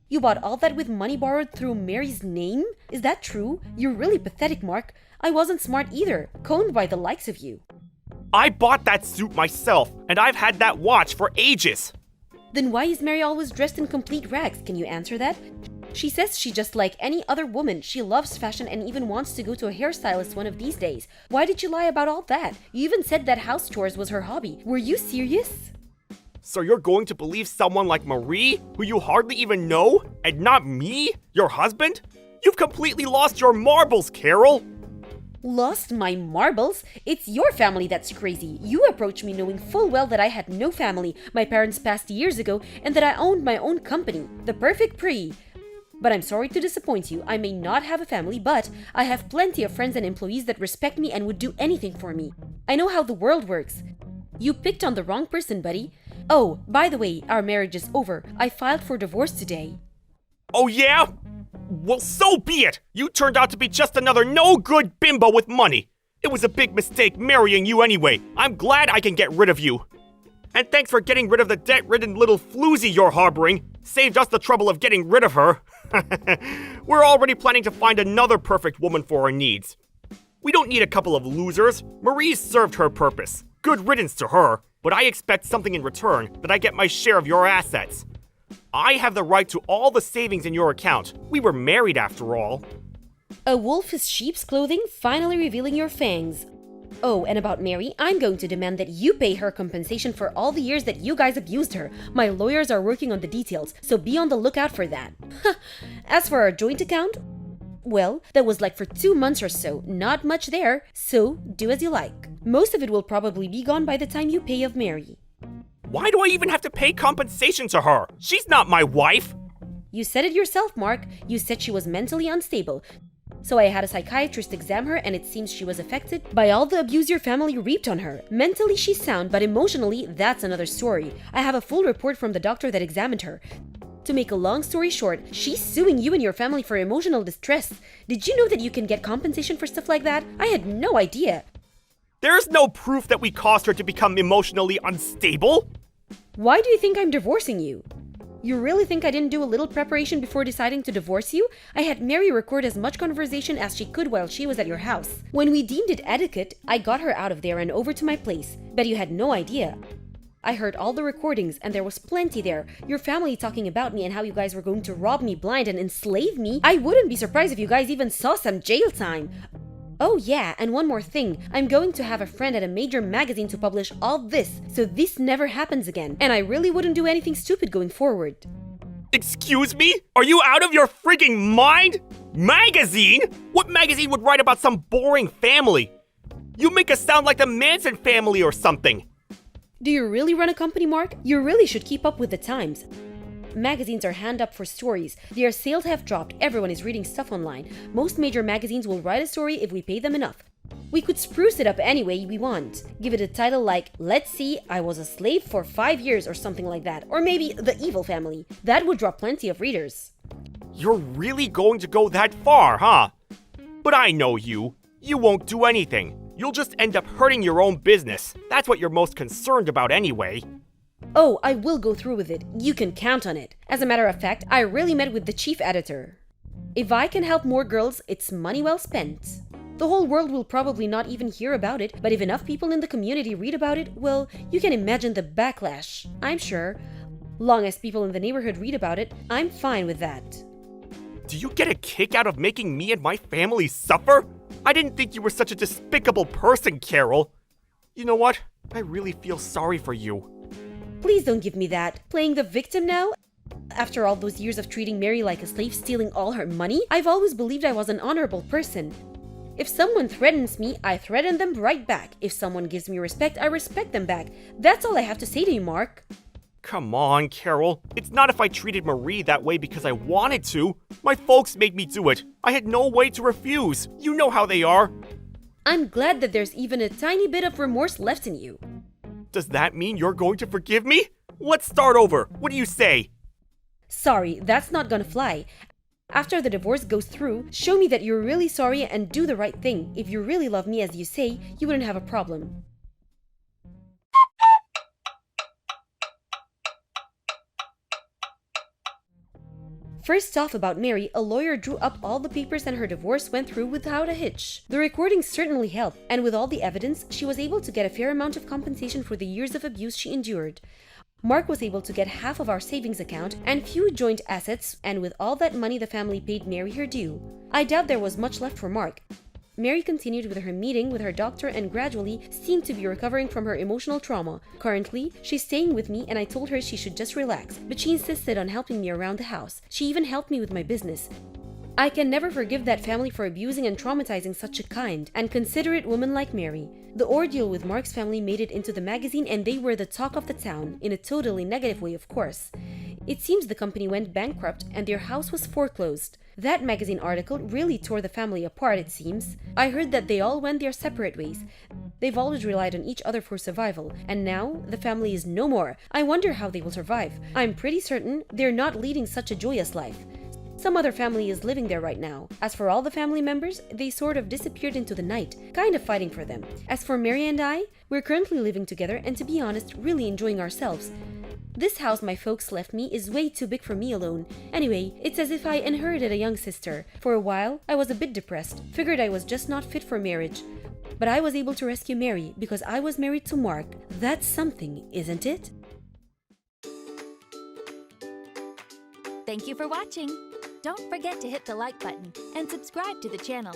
Speaker 6: You bought all that with money borrowed through Mary's name? Is that true? You're really pathetic, Mark. I wasn't smart either, coned by the likes of you.
Speaker 7: I bought that suit myself, and I've had that watch for ages.
Speaker 6: Then why is Mary always dressed in complete rags? Can you answer that? She says she just like any other woman. She loves fashion and even wants to go to a hairstylist one of these days. Why did you lie about all that? You even said that house chores was her hobby. Were you serious?
Speaker 7: So you're going to believe someone like Marie, who you hardly even know, and not me, your husband? You've completely lost your marbles, Carol.
Speaker 6: Lost my marbles? It's your family that's crazy. You approached me knowing full well that I had no family, my parents passed years ago, and that I owned my own company, the Perfect Pre. But I'm sorry to disappoint you. I may not have a family, but I have plenty of friends and employees that respect me and would do anything for me. I know how the world works. You picked on the wrong person, buddy. Oh, by the way, our marriage is over. I filed for divorce today.
Speaker 7: Oh yeah? Well, so be it! You turned out to be just another no-good bimbo with money. It was a big mistake marrying you anyway. I'm glad I can get rid of you. And thanks for getting rid of the debt-ridden little floozy you're harboring. Saved us the trouble of getting rid of her. We're already planning to find another perfect woman for our needs. We don't need a couple of losers. Marie's served her purpose. Good riddance to her. But I expect something in return, that I get my share of your assets. I have the right to all the savings in your account. We were married after all.
Speaker 6: A wolf is sheep's clothing, finally revealing your fangs. Oh, and about Mary, I'm going to demand that you pay her compensation for all the years that you guys abused her. My lawyers are working on the details, so be on the lookout for that. As for our joint account, well, that was like for 2 months or so, not much there, so do as you like. Most of it will probably be gone by the time you pay of Mary.
Speaker 7: Why do I even have to pay compensation to her? She's not my wife.
Speaker 6: You said it yourself, Mark. You said she was mentally unstable. So I had a psychiatrist examine her, and it seems she was affected by all the abuse your family reaped on her. Mentally, she's sound, but emotionally, that's another story. I have a full report from the doctor that examined her. To make a long story short, she's suing you and your family for emotional distress. Did you know that you can get compensation for stuff like that? I had no idea.
Speaker 7: There's no proof that we caused her to become emotionally unstable.
Speaker 6: Why do you think I'm divorcing you? You really think I didn't do a little preparation before deciding to divorce you? I had Mary record as much conversation as she could while she was at your house. When we deemed it etiquette, I got her out of there and over to my place. Bet you had no idea. I heard all the recordings, and there was plenty there. Your family talking about me and how you guys were going to rob me blind and enslave me. I wouldn't be surprised if you guys even saw some jail time. Oh yeah, and one more thing. I'm going to have a friend at a major magazine to publish all this, so this never happens again. And I really wouldn't do anything stupid going forward.
Speaker 7: Excuse me? Are you out of your frigging mind? Magazine? What magazine would write about some boring family? You make us sound like the Manson family or something.
Speaker 6: Do you really run a company, Mark? You really should keep up with the times. Magazines are hand up for stories. Their sales have dropped. Everyone is reading stuff online. Most major magazines will write a story if we pay them enough. We could spruce it up any way we want. Give it a title like, let's see, I was a slave for 5 years or something like that. Or maybe The Evil Family. That would draw plenty of readers.
Speaker 7: You're really going to go that far, huh? But I know you. You won't do anything. You'll just end up hurting your own business. That's what you're most concerned about anyway.
Speaker 6: Oh, I will go through with it. You can count on it. As a matter of fact, I really met with the chief editor. If I can help more girls, it's money well spent. The whole world will probably not even hear about it, but if enough people in the community read about it, well, you can imagine the backlash, I'm sure. Long as people in the neighborhood read about it, I'm fine with that.
Speaker 7: Do you get a kick out of making me and my family suffer? I didn't think you were such a despicable person, Carol. You know what? I really feel sorry for you.
Speaker 6: Please don't give me that. Playing the victim now? After all those years of treating Mary like a slave, stealing all her money, I've always believed I was an honorable person. If someone threatens me, I threaten them right back. If someone gives me respect, I respect them back. That's all I have to say to you, Mark.
Speaker 7: Come on, Carol. It's not if I treated Marie that way because I wanted to. My folks made me do it. I had no way to refuse. You know how they are.
Speaker 6: I'm glad that there's even a tiny bit of remorse left in you.
Speaker 7: Does that mean you're going to forgive me? Let's start over. What do you say?
Speaker 6: Sorry, that's not gonna fly. After the divorce goes through, show me that you're really sorry and do the right thing. If you really love me as you say, you wouldn't have a problem. First off, about Mary, a lawyer drew up all the papers and her divorce went through without a hitch. The recordings certainly helped, and with all the evidence, she was able to get a fair amount of compensation for the years of abuse she endured. Mark was able to get half of our savings account and few joint assets, and with all that money the family paid Mary her due. I doubt there was much left for Mark. Mary continued with her meeting with her doctor and gradually seemed to be recovering from her emotional trauma. Currently, she's staying with me and I told her she should just relax, but she insisted on helping me around the house. She even helped me with my business. I can never forgive that family for abusing and traumatizing such a kind and considerate woman like Mary. The ordeal with Mark's family made it into the magazine and they were the talk of the town, in a totally negative way, of course. It seems the company went bankrupt and their house was foreclosed. That magazine article really tore the family apart, it seems. I heard that they all went their separate ways. They've always relied on each other for survival, and now the family is no more. I wonder how they will survive. I'm pretty certain they're not leading such a joyous life. Some other family is living there right now. As for all the family members, they sort of disappeared into the night, kind of fighting for them. As for Mary and I, we're currently living together and to be honest, really enjoying ourselves. This house my folks left me is way too big for me alone. Anyway, it's as if I inherited a young sister. For a while, I was a bit depressed, figured I was just not fit for marriage. But I was able to rescue Mary because I was married to Mark. That's something, isn't it?
Speaker 8: Thank you for watching. Don't forget to hit the like button and subscribe to the channel.